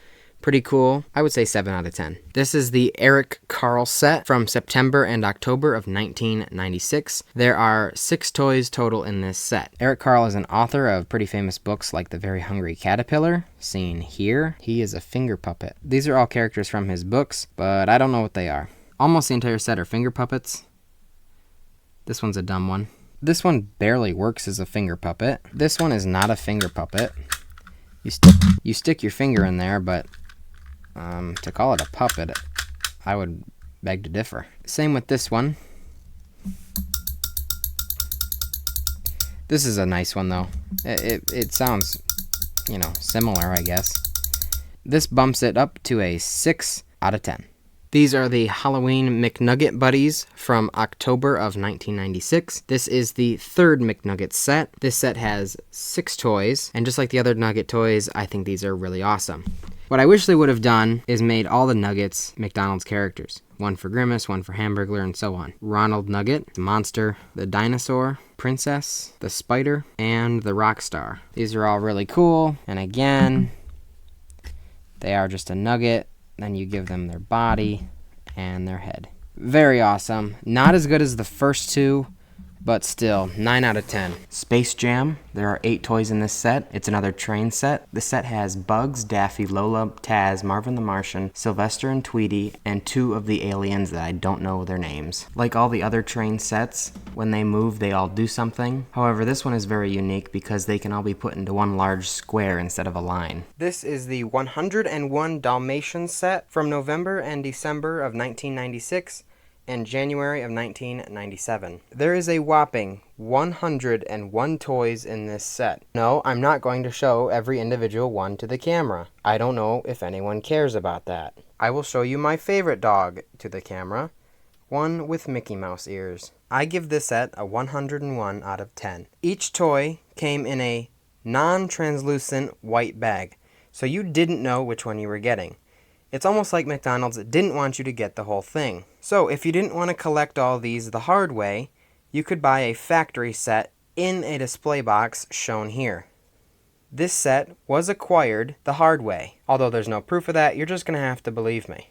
pretty cool. I would say 7 out of 10. This is the Eric Carle set from September and October of 1996. There are 6 toys total in this set. Eric Carle is an author of pretty famous books like The Very Hungry Caterpillar, seen here. He is a finger puppet. These are all characters from his books, but I don't know what they are. Almost the entire set are finger puppets. This one's a dumb one. This one barely works as a finger puppet. This one is not a finger puppet. You stick your finger in there, but to call it a puppet, I would beg to differ. Same with this one. This is a nice one, though. It sounds, similar, I guess. This bumps it up to a 6 out of 10. These are the Halloween McNugget Buddies from October of 1996. This is the third McNugget set. This set has 6 toys, and just like the other Nugget toys, I think these are really awesome. What I wish they would have done is made all the Nuggets McDonald's characters. One for Grimace, one for Hamburglar, and so on. Ronald Nugget, the monster, the dinosaur, princess, the spider, and the rock star. These are all really cool, and again, they are just a nugget. Then you give them their body and their head. Very awesome. Not as good as the first two, but still, 9 out of 10. Space Jam. There are 8 toys in this set. It's another train set. The set has Bugs, Daffy, Lola, Taz, Marvin the Martian, Sylvester and Tweety, and 2 of the aliens that I don't know their names. Like all the other train sets, when they move, they all do something. However, this one is very unique because they can all be put into one large square instead of a line. This is the 101 Dalmatians set from November and December of 1996. And January of 1997. There is a whopping 101 toys in this set. No, I'm not going to show every individual one to the camera. I don't know if anyone cares about that. I will show you my favorite dog to the camera, one with Mickey Mouse ears. I give this set a 101 out of 10. Each toy came in a non-translucent white bag, so you didn't know which one you were getting. It's almost like McDonald's didn't want you to get the whole thing. So if you didn't want to collect all these the hard way, you could buy a factory set in a display box shown here. This set was acquired the hard way. Although there's no proof of that, you're just going to have to believe me.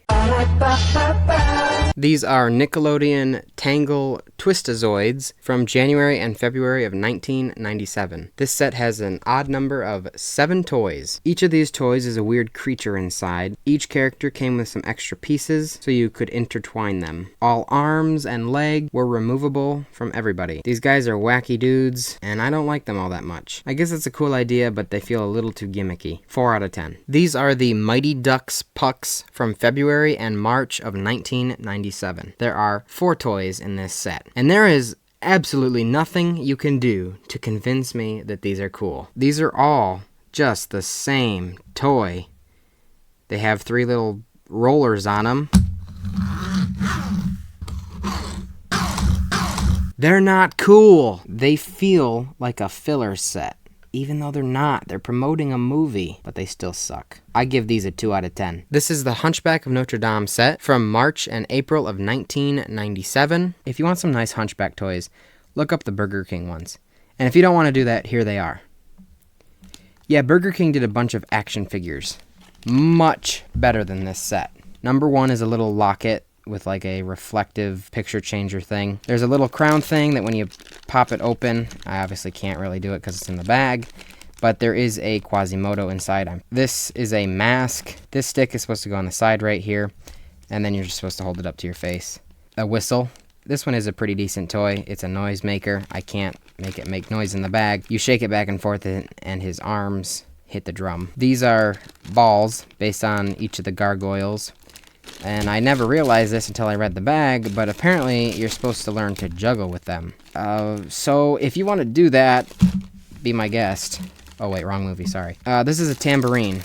These are Nickelodeon Tangle Twistazoids from January and February of 1997. This set has an odd number of 7 toys. Each of these toys is a weird creature inside. Each character came with some extra pieces so you could intertwine them. All arms and leg were removable from everybody. These guys are wacky dudes, and I don't like them all that much. I guess it's a cool idea, but they feel a little too gimmicky. 4 out of 10. These are the Mighty Ducks Pucks from February and March of 1997. There are 4 toys in this set, and there is absolutely nothing you can do to convince me that these are cool. These are all just the same toy. They have 3 little rollers on them. They're not cool. They feel like a filler set. Even though they're not. They're promoting a movie, but they still suck. I give these a 2 out of 10. This is the Hunchback of Notre Dame set from March and April of 1997. If you want some nice Hunchback toys, look up the Burger King ones. And if you don't want to do that, here they are. Yeah, Burger King did a bunch of action figures. Much better than this set. Number 1 is a little locket with like a reflective picture changer thing. There's a little crown thing that when you pop it open, I obviously can't really do it because it's in the bag, but there is a Quasimodo inside. This is a mask. This stick is supposed to go on the side right here, and then you're just supposed to hold it up to your face. A whistle. This one is a pretty decent toy. It's a noise maker. I can't make it make noise in the bag. You shake it back and forth and his arms hit the drum. These are balls based on each of the gargoyles. And I never realized this until I read the bag, but apparently you're supposed to learn to juggle with them. So if you want to do that, be my guest. Oh wait, wrong movie, sorry. This is a tambourine.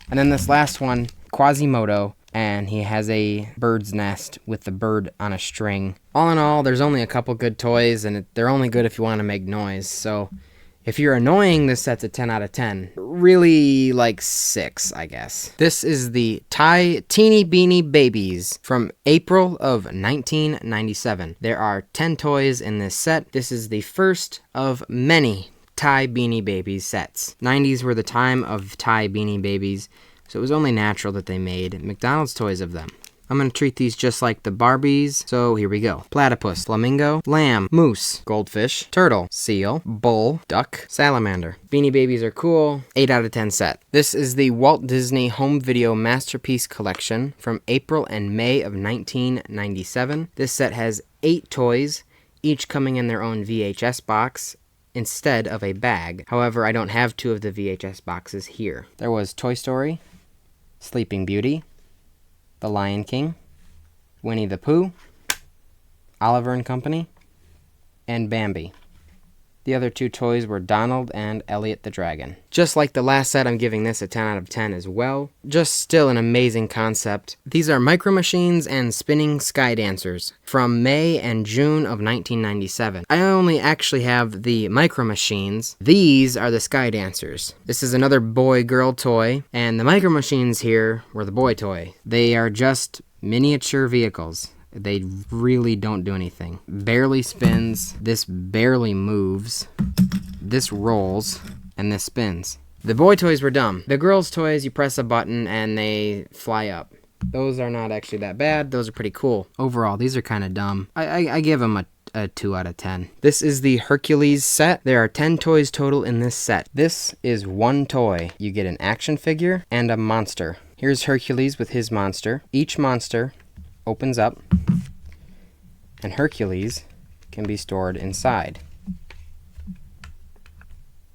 And then this last one, Quasimodo, and he has a bird's nest with the bird on a string. All in all, there's only a couple good toys, and they're only good if you want to make noise, so if you're annoying, this set's a 10 out of 10. Really, like 6, I guess. This is the Ty Teeny Beanie Babies from April of 1997. There are 10 toys in this set. This is the first of many Ty Beanie Babies sets. 90s were the time of Ty Beanie Babies, so it was only natural that they made McDonald's toys of them. I'm going to treat these just like the Barbies, so here we go. Platypus, flamingo, lamb, moose, goldfish, turtle, seal, bull, duck, salamander. Beanie Babies are cool. 8 out of 10 set. This is the Walt Disney Home Video Masterpiece Collection from April and May of 1997. This set has 8 toys. each coming in their own VHS box instead of a bag. However, I don't have 2 of the VHS boxes here. There was Toy Story, Sleeping Beauty, The Lion King, Winnie the Pooh, Oliver and Company, and Bambi. The other 2 toys were Donald and Elliot the Dragon. Just like the last set, I'm giving this a 10 out of 10 as well. Just still an amazing concept. These are Micro Machines and Spinning Sky Dancers from May and June of 1997. I only actually have the Micro Machines. These are the Sky Dancers. This is another boy-girl toy, and the Micro Machines here were the boy toy. They are just miniature vehicles. They really don't do anything. Barely spins, this barely moves, this rolls, and this spins. The boy toys were dumb. The girls' toys, you press a button and they fly up. Those are not actually that bad. Those are pretty cool. Overall, these are kind of dumb. I give them a 2 out of 10. This is the Hercules set. There are 10 toys total in this set. This is 1 toy. You get an action figure and a monster. Here's Hercules with his monster. Each monster opens up, and Hercules can be stored inside.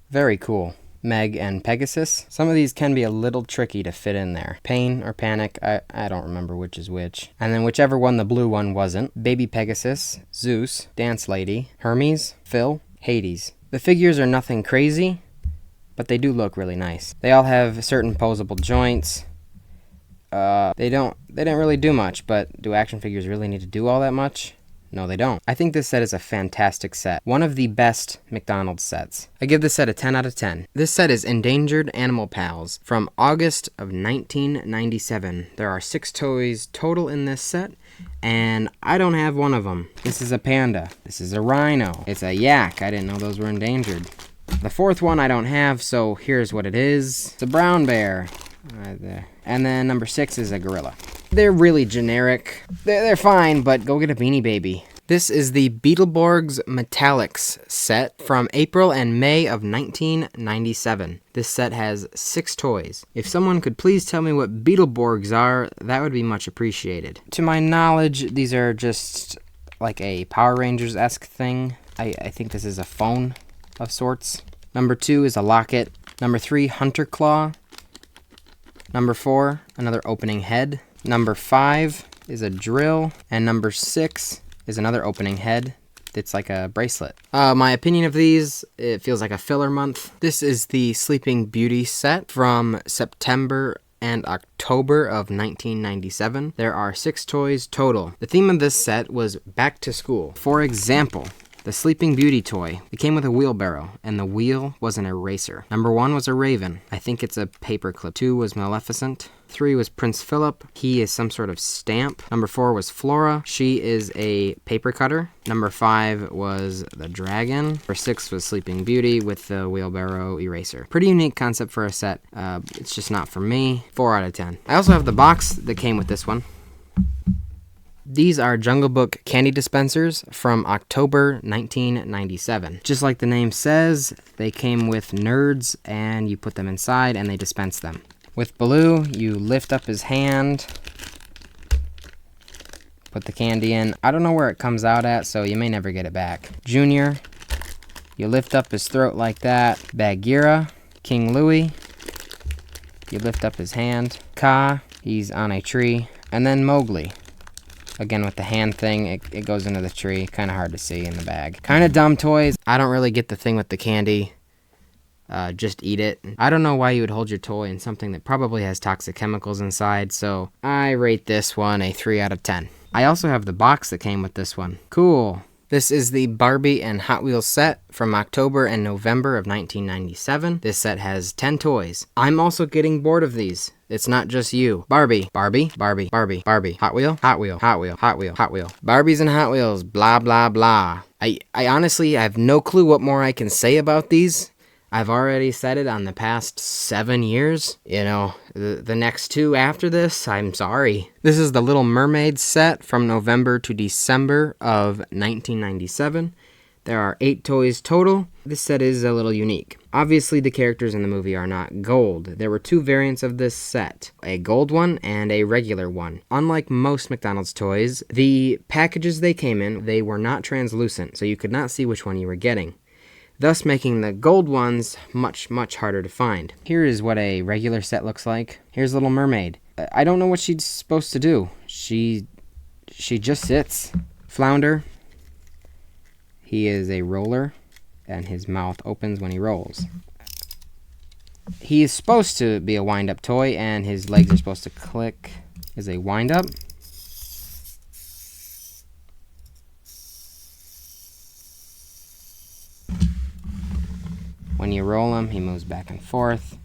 Very cool. Meg and Pegasus. Some of these can be a little tricky to fit in there. Pain or Panic, I don't remember which is which. And then whichever one the blue one wasn't. Baby Pegasus, Zeus, Dance Lady, Hermes, Phil, Hades. The figures are nothing crazy, but they do look really nice. They all have certain posable joints. They didn't really do much, but do action figures really need to do all that much? No, they don't. I think this set is a fantastic set. One of the best Mcdonald's sets. I give this set a 10 out of 10. This set is Endangered Animal Pals from August of 1997. There are 6 toys total in this set, and I don't have one of them. This is a panda. This is a rhino. It's a yak. I didn't know those were endangered. The 4th one I don't have, so here's what it is. It's a brown bear. Right there. And then number 6 is a gorilla. They're really generic. They're fine, but go get a Beanie Baby. This is the Beetleborgs Metallics set from April and May of 1997. This set has 6 toys. If someone could please tell me what Beetleborgs are, that would be much appreciated. To my knowledge, these are just like a Power Rangers-esque thing. I think this is a phone of sorts. Number 2 is a locket. Number 3, Hunter Claw. Number 4, another opening head. Number 5 is a drill. And number 6 is another opening head. It's like a bracelet. My opinion of these, it feels like a filler month. This is the Sleeping Beauty set from September and October of 1997. There are 6 toys total. The theme of this set was back to school. For example, the Sleeping Beauty toy. It came with a wheelbarrow, and the wheel was an eraser. Number 1 was a raven. I think it's a paperclip. 2 was Maleficent. 3 was Prince Philip. He is some sort of stamp. Number 4 was Flora. She is a paper cutter. Number 5 was the dragon. Number 6 was Sleeping Beauty with the wheelbarrow eraser. Pretty unique concept for a set. It's just not for me. 4 out of 10. I also have the box that came with this one. These are Jungle Book candy dispensers from October 1997. Just like the name says, they came with nerds, and you put them inside and they dispense them. With Baloo, you lift up his hand, put the candy in. I don't know where it comes out at, so you may never get it back. Junior, you lift up his throat like that. Bagheera, King Louie, you lift up his hand. Kaa, he's on a tree. And then Mowgli. Again, with the hand thing, it goes into the tree. Kind of hard to see in the bag. Kind of dumb toys. I don't really get the thing with the candy. Just eat it. I don't know why you would hold your toy in something that probably has toxic chemicals inside, so I rate this one a 3 out of 10. I also have the box that came with this one. Cool. This is the Barbie and Hot Wheels set from October and November of 1997. This set has 10 toys. I'm also getting bored of these. It's not just you. Barbie, Barbie, Barbie, Barbie, Barbie, Hot Wheel, Hot Wheel, Hot Wheel, Hot Wheel, Hot Wheel. Barbies and Hot Wheels, blah, blah, blah. I honestly have no clue what more I can say about these. I've already said it on the past 7 years. You know, the next 2 after this, I'm sorry. This is the Little Mermaid set from November to December of 1997. There are 8 toys total. This set is a little unique. Obviously, the characters in the movie are not gold. There were 2 variants of this set, a gold one and a regular one. Unlike most McDonald's toys, the packages they came in, they were not translucent, so you could not see which one you were getting, thus making the gold ones much, much harder to find. Here is what a regular set looks like. Here's Little Mermaid. I don't know what she's supposed to do. She just sits. Flounder. He is a roller, and his mouth opens when he rolls. He is supposed to be a wind-up toy, and his legs are supposed to click as a wind-up. When you roll him, he moves back and forth.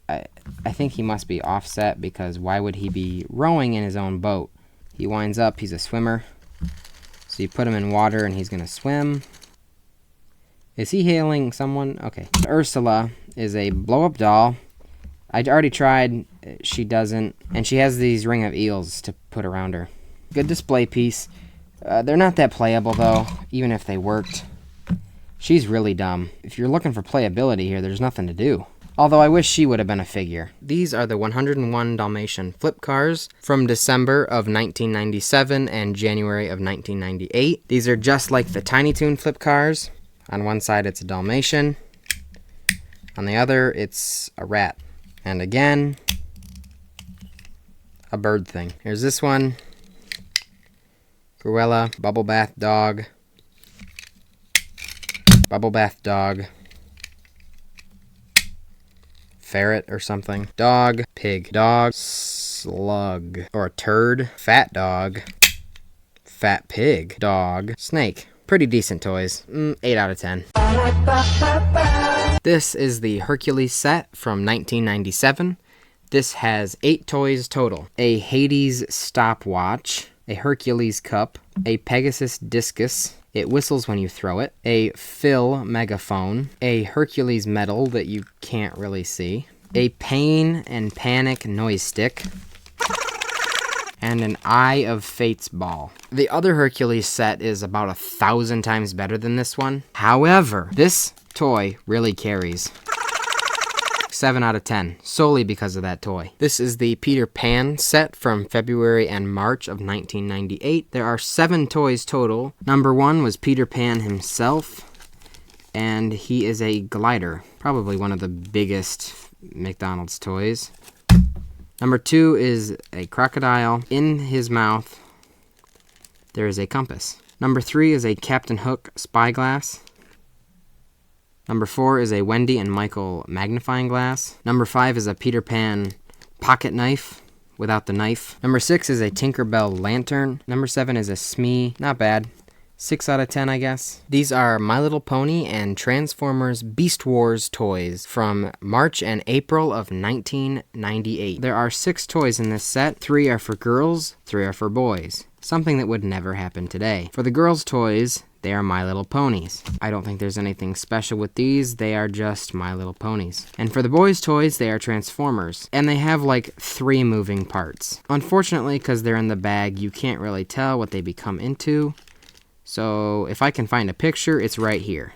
I think he must be offset, because why would he be rowing in his own boat? He winds up, he's a swimmer. So you put him in water and he's going to swim. Is he hailing someone? Okay. Ursula is a blow-up doll. I already tried. She doesn't. And she has these ring of eels to put around her. Good display piece. They're not that playable, though, even if they worked. She's really dumb. If you're looking for playability here, there's nothing to do. Although I wish she would have been a figure. These are the 101 Dalmatian flip cars from December of 1997 and January of 1998. These are just like the Tiny Toon flip cars. On one side it's a Dalmatian. On the other it's a rat. And again, a bird thing. Here's this one. Cruella, bubble bath dog. Bubble bath dog. Ferret or something. Dog, pig, dog, slug, or a turd, fat dog, fat pig, dog, snake. Pretty decent toys. 8 out of 10. This is the Hercules set from 1997. This has 8 toys total. A Hades stopwatch, a Hercules cup, a Pegasus discus. It whistles when you throw it. A Phil megaphone. A Hercules medal that you can't really see. A Pain and Panic noise stick. And an Eye of Fate's ball. The other Hercules set is about 1,000 times better than this one. However, this toy really carries. 7 out of 10, solely because of that toy. This is the Peter Pan set from February and March of 1998. There are 7 toys total. Number 1 was Peter Pan himself, and he is a glider, probably one of the biggest McDonald's toys. Number 2 is a crocodile. In his mouth, there is a compass. Number 3 is a Captain Hook spyglass. Number 4 is a Wendy and Michael magnifying glass. Number 5 is a Peter Pan pocket knife without the knife. Number 6 is a Tinkerbell lantern. Number 7 is a Smee. Not bad. 6 out of 10, I guess. These are My Little Pony and Transformers Beast Wars toys from March and April of 1998. There are 6 toys in this set. 3 are for girls, 3 are for boys. Something that would never happen today. For the girls' toys, they are My Little Ponies. I don't think there's anything special with these. They are just My Little Ponies. And for the boys' toys, they are Transformers. And they have like 3 moving parts. Unfortunately, because they're in the bag, you can't really tell what they become into. So if I can find a picture, it's right here.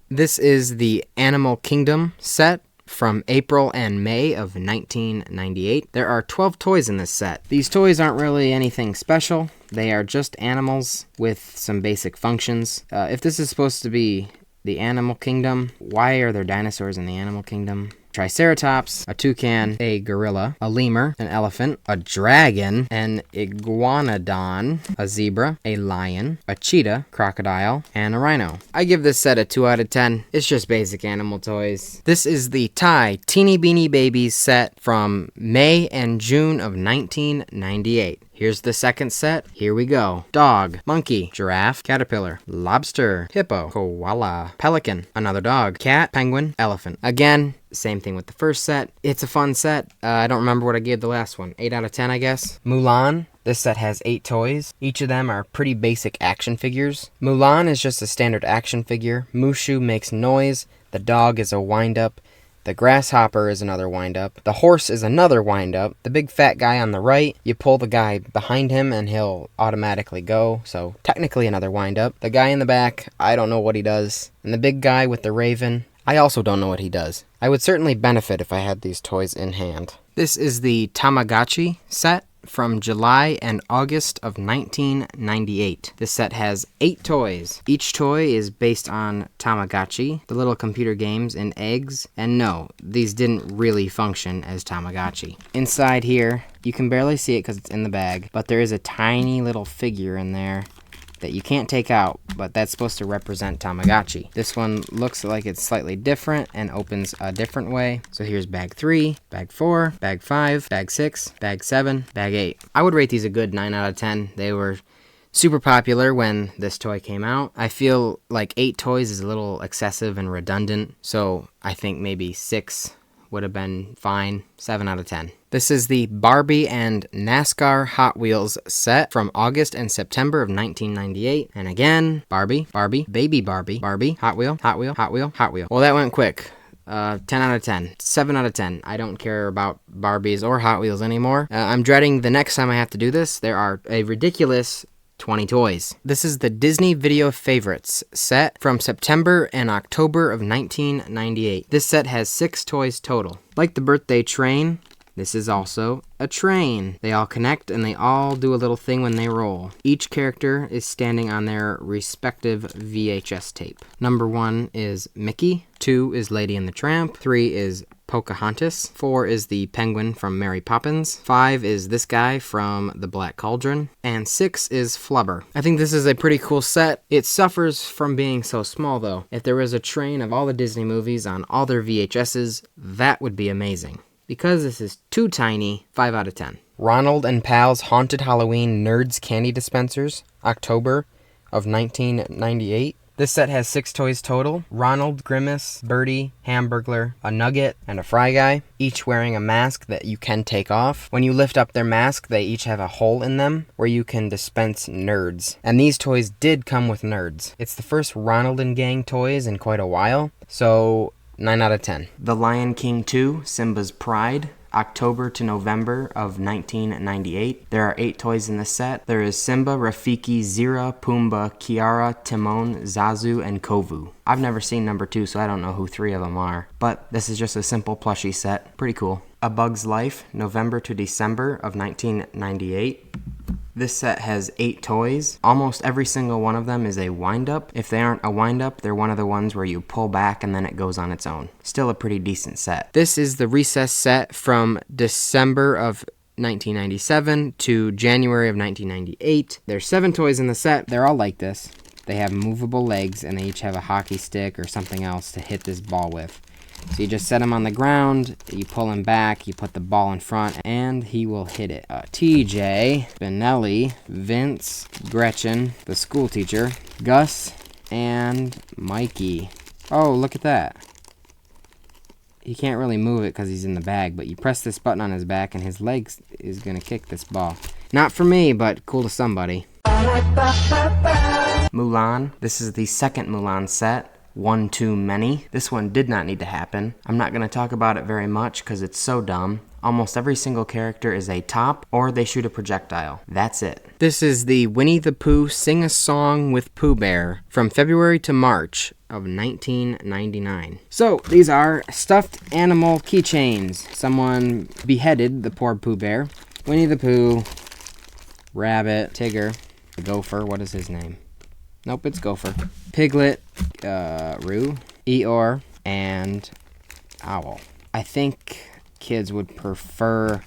This is the Animal Kingdom set from April and May of 1998. There are 12 toys in this set. These toys aren't really anything special. They are just animals with some basic functions. If this is supposed to be the Animal Kingdom, why are there dinosaurs in the Animal Kingdom? Triceratops, a toucan, a gorilla, a lemur, an elephant, a dragon, an iguanodon, a zebra, a lion, a cheetah, crocodile, and a rhino. I give this set a 2 out of 10. It's just basic animal toys. This is the Ty Teeny Beanie Babies set from May and June of 1998. Here's the second set. Here we go. Dog, monkey, giraffe, caterpillar, lobster, hippo, koala, pelican, another dog, cat, penguin, elephant. Again, same thing with the first set. It's a fun set. I don't remember what I gave the last one. 8 out of 10, I guess. Mulan. This set has 8 toys. Each of them are pretty basic action figures. Mulan is just a standard action figure. Mushu makes noise. The dog is a wind-up. The grasshopper is another wind-up. The horse is another wind-up. The big fat guy on the right, you pull the guy behind him and he'll automatically go, so technically another wind-up. The guy in the back, I don't know what he does. And the big guy with the raven, I also don't know what he does. I would certainly benefit if I had these toys in hand. This is the Tamagotchi set from July and August of 1998. This set has 8 toys. Each toy is based on Tamagotchi, the little computer games, and eggs. And no, these didn't really function as Tamagotchi. Inside here, you can barely see it because it's in the bag, but there is a tiny little figure in there that you can't take out, but that's supposed to represent Tamagotchi. This one looks like it's slightly different and opens a different way. So here's bag 3, bag 4, bag 5, bag 6, bag 7, bag 8. I would rate these a good 9 out of 10. They were super popular when this toy came out. I feel like 8 toys is a little excessive and redundant, so I think maybe 6 would have been fine. 7 out of 10. This is the Barbie and NASCAR Hot Wheels set from August and September of 1998. And again, Barbie, baby Barbie, Hot Wheel, Hot Wheel, Hot Wheel, Hot Wheel. Well, that went quick. 10 out of 10. 7 out of 10. I don't care about Barbies or Hot Wheels anymore. I'm dreading the next time I have to do this. There are a ridiculous 20 toys. This is the Disney Video Favorites set from September and October of 1998. This set has 6 toys total. Like the birthday train, this is also a train. They all connect and they all do a little thing when they roll. Each character is standing on their respective VHS tape. Number 1 is Mickey, 2 is Lady and the Tramp, 3 is Pocahontas, 4 is the penguin from Mary Poppins, 5 is this guy from The Black Cauldron, and 6 is Flubber. I think this is a pretty cool set. It suffers from being so small though. If there was a train of all the Disney movies on all their VHSs, that would be amazing. Because this is too tiny, 5 out of 10. Ronald and Pal's Haunted Halloween Nerds Candy Dispensers, October of 1998. This set has 6 toys total. Ronald, Grimace, Birdie, Hamburglar, a Nugget, and a Fry Guy, each wearing a mask that you can take off. When you lift up their mask, they each have a hole in them where you can dispense nerds. And these toys did come with nerds. It's the first Ronald and Gang toys in quite a while, so 9 out of 10. The Lion King 2, Simba's Pride, October to November of 1998. There are 8 toys in the set. There is Simba, Rafiki, Zira, Pumbaa, Kiara, Timon, Zazu, and Kovu. I've never seen number 2, so I don't know who 3 of them are. But this is just a simple plushie set. Pretty cool. A Bug's Life, November to December of 1998. This set has 8 toys. Almost every single one of them is a wind-up. If they aren't a wind-up, they're one of the ones where you pull back and then it goes on its own. Still a pretty decent set. This is the Recess set from December of 1997 to January of 1998. There's 7 toys in the set. They're all like this. They have movable legs and they each have a hockey stick or something else to hit this ball with. So you just set him on the ground, you pull him back, you put the ball in front, and he will hit it. TJ, Benelli, Vince, Gretchen, the school teacher, Gus, and Mikey. Oh, look at that. He can't really move it because he's in the bag, but you press this button on his back and his legs is going to kick this ball. Not for me, but cool to somebody. Mulan. This is the second Mulan set. One Too Many. This one did not need to happen. I'm not going to talk about it very much because it's so dumb. Almost every single character is a top or they shoot a projectile. That's it. This is the Winnie the Pooh Sing a Song with Pooh Bear from February to March of 1999. So these are stuffed animal keychains. Someone beheaded the poor Pooh Bear. Winnie the Pooh, Rabbit, Tigger, the Gopher, what is his name? Nope, it's Gopher. Piglet, Roo, Eeyore, and Owl. I think kids would prefer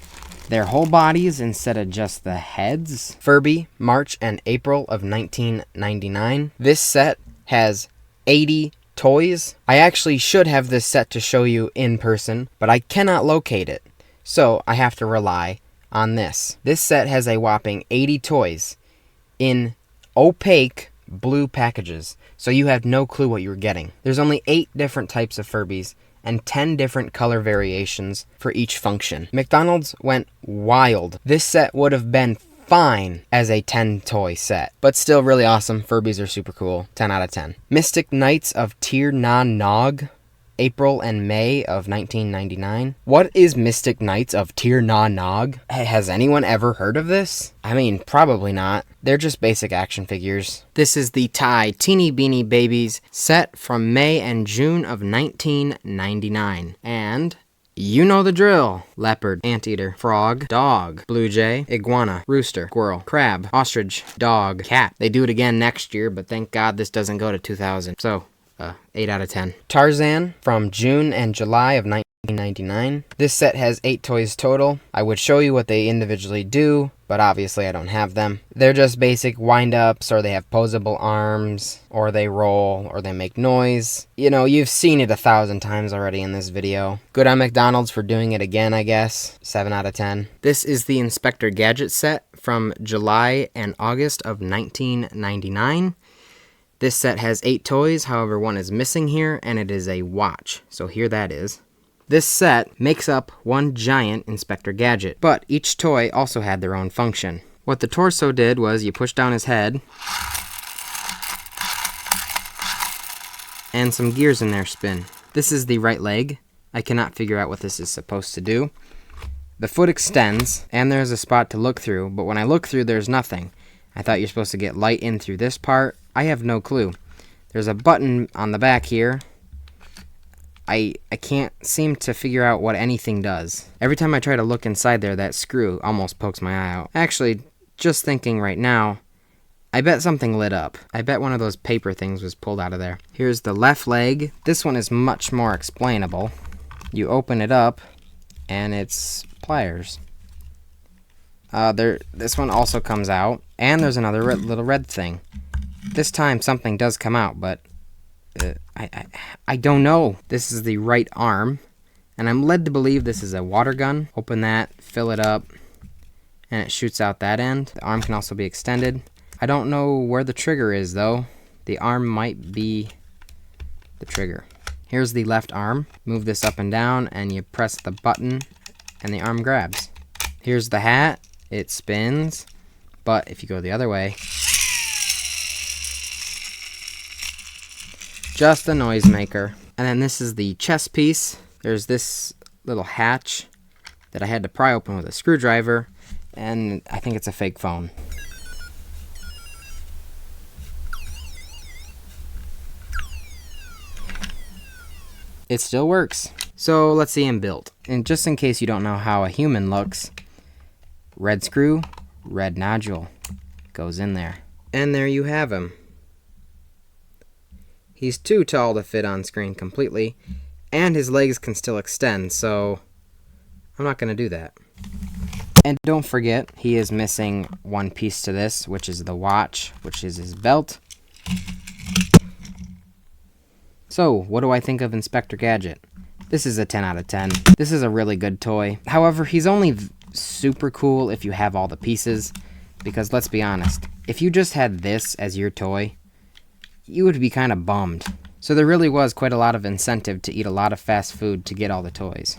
their whole bodies instead of just the heads. Furby, March and April of 1999. This set has 80 toys. I actually should have this set to show you in person, but I cannot locate it. So I have to rely on this. This set has a whopping 80 toys in opaque blue packages, so you have no clue what you're getting. There's only 8 different types of Furbies and 10 different color variations for each function. McDonald's went wild. This set would have been fine as a 10 toy set, but still really awesome. Furbies are super cool. 10 out of 10. Mystic Knights of Tir Na Nog April and May of 1999. What is Mystic Knights of Tir Na Nog? Has anyone ever heard of this? I mean, probably not. They're just basic action figures. This is the Thai Teeny Beanie Babies set from May and June of 1999. And you know the drill. Leopard, anteater, frog, dog, blue jay, iguana, rooster, squirrel, crab, ostrich, dog, cat. They do it again next year, but thank God this doesn't go to 2000. So, 8 out of 10. Tarzan from June and July of 1999. This set has 8 toys total. I would show you what they individually do, but obviously I don't have them. They're just basic wind-ups, or they have posable arms, or they roll, or they make noise. You know, you've seen it 1,000 times already in this video. Good on McDonald's for doing it again, I guess. 7 out of 10. This is the Inspector Gadget set from July and August of 1999. This set has 8 toys, however one is missing here, and it is a watch. So here that is. This set makes up one giant Inspector Gadget, but each toy also had their own function. What the torso did was you push down his head, and some gears in there spin. This is the right leg. I cannot figure out what this is supposed to do. The foot extends, and there's a spot to look through, but when I look through, there's nothing. I thought you're supposed to get light in through this part. I have no clue. There's a button on the back here. I can't seem to figure out what anything does. Every time I try to look inside there, that screw almost pokes my eye out. Actually, just thinking right now, I bet something lit up. I bet one of those paper things was pulled out of there. Here's the left leg. This one is much more explainable. You open it up, and it's pliers. This one also comes out, and there's another little red thing. This time something does come out, but I don't know. This is the right arm, and I'm led to believe this is a water gun. Open that, fill it up, and it shoots out that end. The arm can also be extended. I don't know where the trigger is, though. The arm might be the trigger. Here's the left arm. Move this up and down, and you press the button, and the arm grabs. Here's the hat. It spins, but if you go the other way, just a noisemaker. And then this is the chest piece. There's this little hatch that I had to pry open with a screwdriver, and I think it's a fake phone. It still works. So let's see him built. And just in case you don't know how a human looks, red screw, red nodule goes in there. And there you have him. He's too tall to fit on screen completely, and his legs can still extend, so I'm not going to do that. And don't forget, he is missing one piece to this, which is the watch, which is his belt. So, what do I think of Inspector Gadget? This is a 10 out of 10. This is a really good toy. However, he's only super cool if you have all the pieces, because let's be honest, if you just had this as your toy, you would be kind of bummed. So there really was quite a lot of incentive to eat a lot of fast food to get all the toys.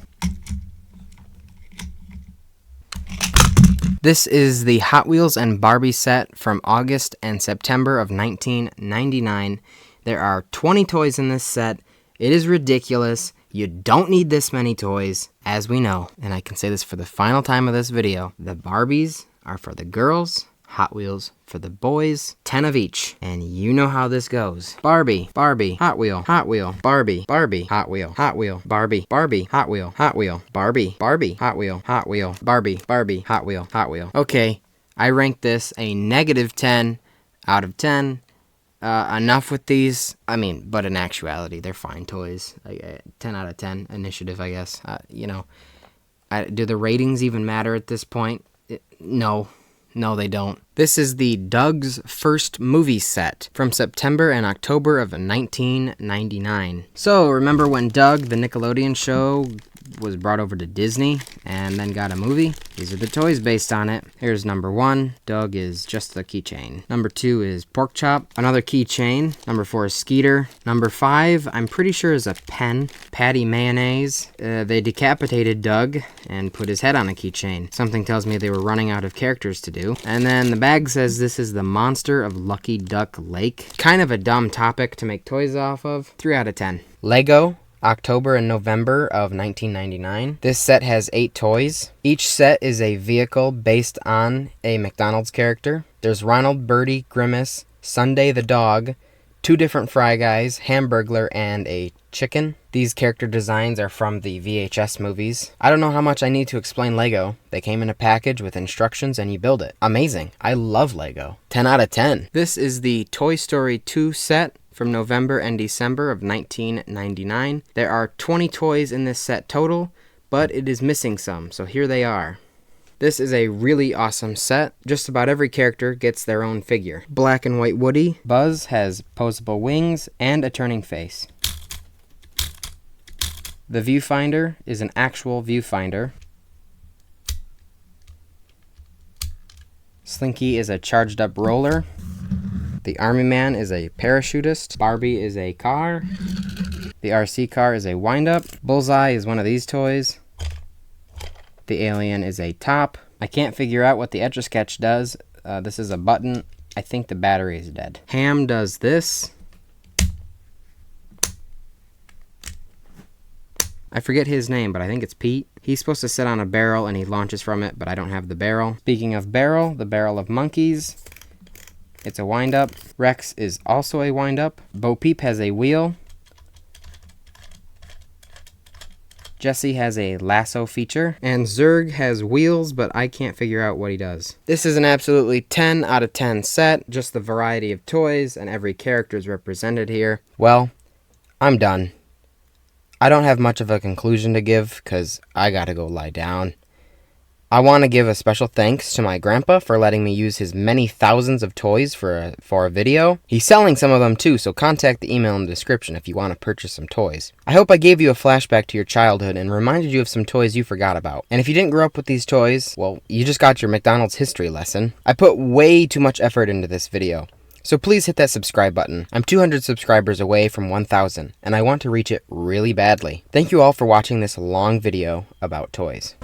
This is the Hot Wheels and Barbie set from August and September of 1999. There are 20 toys in this set. It is ridiculous. You don't need this many toys, as we know. And I can say this for the final time of this video. The Barbies are for the girls, Hot Wheels for the boys, 10 of each. And you know how this goes. Barbie, Barbie, Hot Wheel, Hot Wheel, Barbie, Barbie, Hot Wheel, Hot Wheel, Barbie, Barbie, Hot Wheel, Hot Wheel, Barbie, Barbie, Hot Wheel, Hot Wheel, Barbie, Barbie, Hot Wheel, Hot Wheel. Okay, I ranked this a negative 10 out of 10. Enough with these. I mean, but in actuality, they're fine toys. 10 out of 10 initiative, I guess. Do the ratings even matter at this point? No. No, they don't. This is the Doug's First Movie set from September and October of 1999. So, remember when Doug, the Nickelodeon show, was brought over to Disney and then got a movie? These are the toys based on it. Here's number 1. Doug is just a keychain. Number 2 is Pork Chop, another keychain. Number 4 is Skeeter. Number 5, I'm pretty sure is a pen. Patty Mayonnaise. They decapitated Doug and put his head on a keychain. Something tells me they were running out of characters to do. And then the bag says this is the Monster of Lucky Duck Lake. Kind of a dumb topic to make toys off of. 3 out of 10. Lego. October and November of 1999. This set has 8 toys. Each set is a vehicle based on a McDonald's character. There's Ronald, Birdie, Grimace, Sunday the dog, 2 different Fry Guys, Hamburglar, and a chicken. These character designs are from the VHS movies. I don't know how much I need to explain Lego. They came in a package with instructions and you build it. Amazing. I love Lego. 10 out of 10. This is the Toy Story 2 set from November and December of 1999. There are 20 toys in this set total, but it is missing some, so here they are. This is a really awesome set. Just about every character gets their own figure. Black and white Woody. Buzz has posable wings and a turning face. The viewfinder is an actual viewfinder. Slinky is a charged up roller. The Army Man is a parachutist. Barbie is a car. The RC car is a wind-up. Bullseye is one of these toys. The alien is a top. I can't figure out what the Etch-a-Sketch does. This is a button. I think the battery is dead. Ham does this. I forget his name, but I think it's Pete. He's supposed to sit on a barrel and he launches from it, but I don't have the barrel. Speaking of barrel, the barrel of monkeys. It's a wind-up. Rex is also a wind-up. Bo Peep has a wheel. Jesse has a lasso feature. And Zurg has wheels, but I can't figure out what he does. This is an absolutely 10 out of 10 set. Just the variety of toys and every character is represented here. Well, I'm done. I don't have much of a conclusion to give because I gotta go lie down. I want to give a special thanks to my grandpa for letting me use his many thousands of toys for a video. He's selling some of them too, so contact the email in the description if you want to purchase some toys. I hope I gave you a flashback to your childhood and reminded you of some toys you forgot about. And if you didn't grow up with these toys, well, you just got your McDonald's history lesson. I put way too much effort into this video. So please hit that subscribe button. I'm 200 subscribers away from 1,000, and I want to reach it really badly. Thank you all for watching this long video about toys.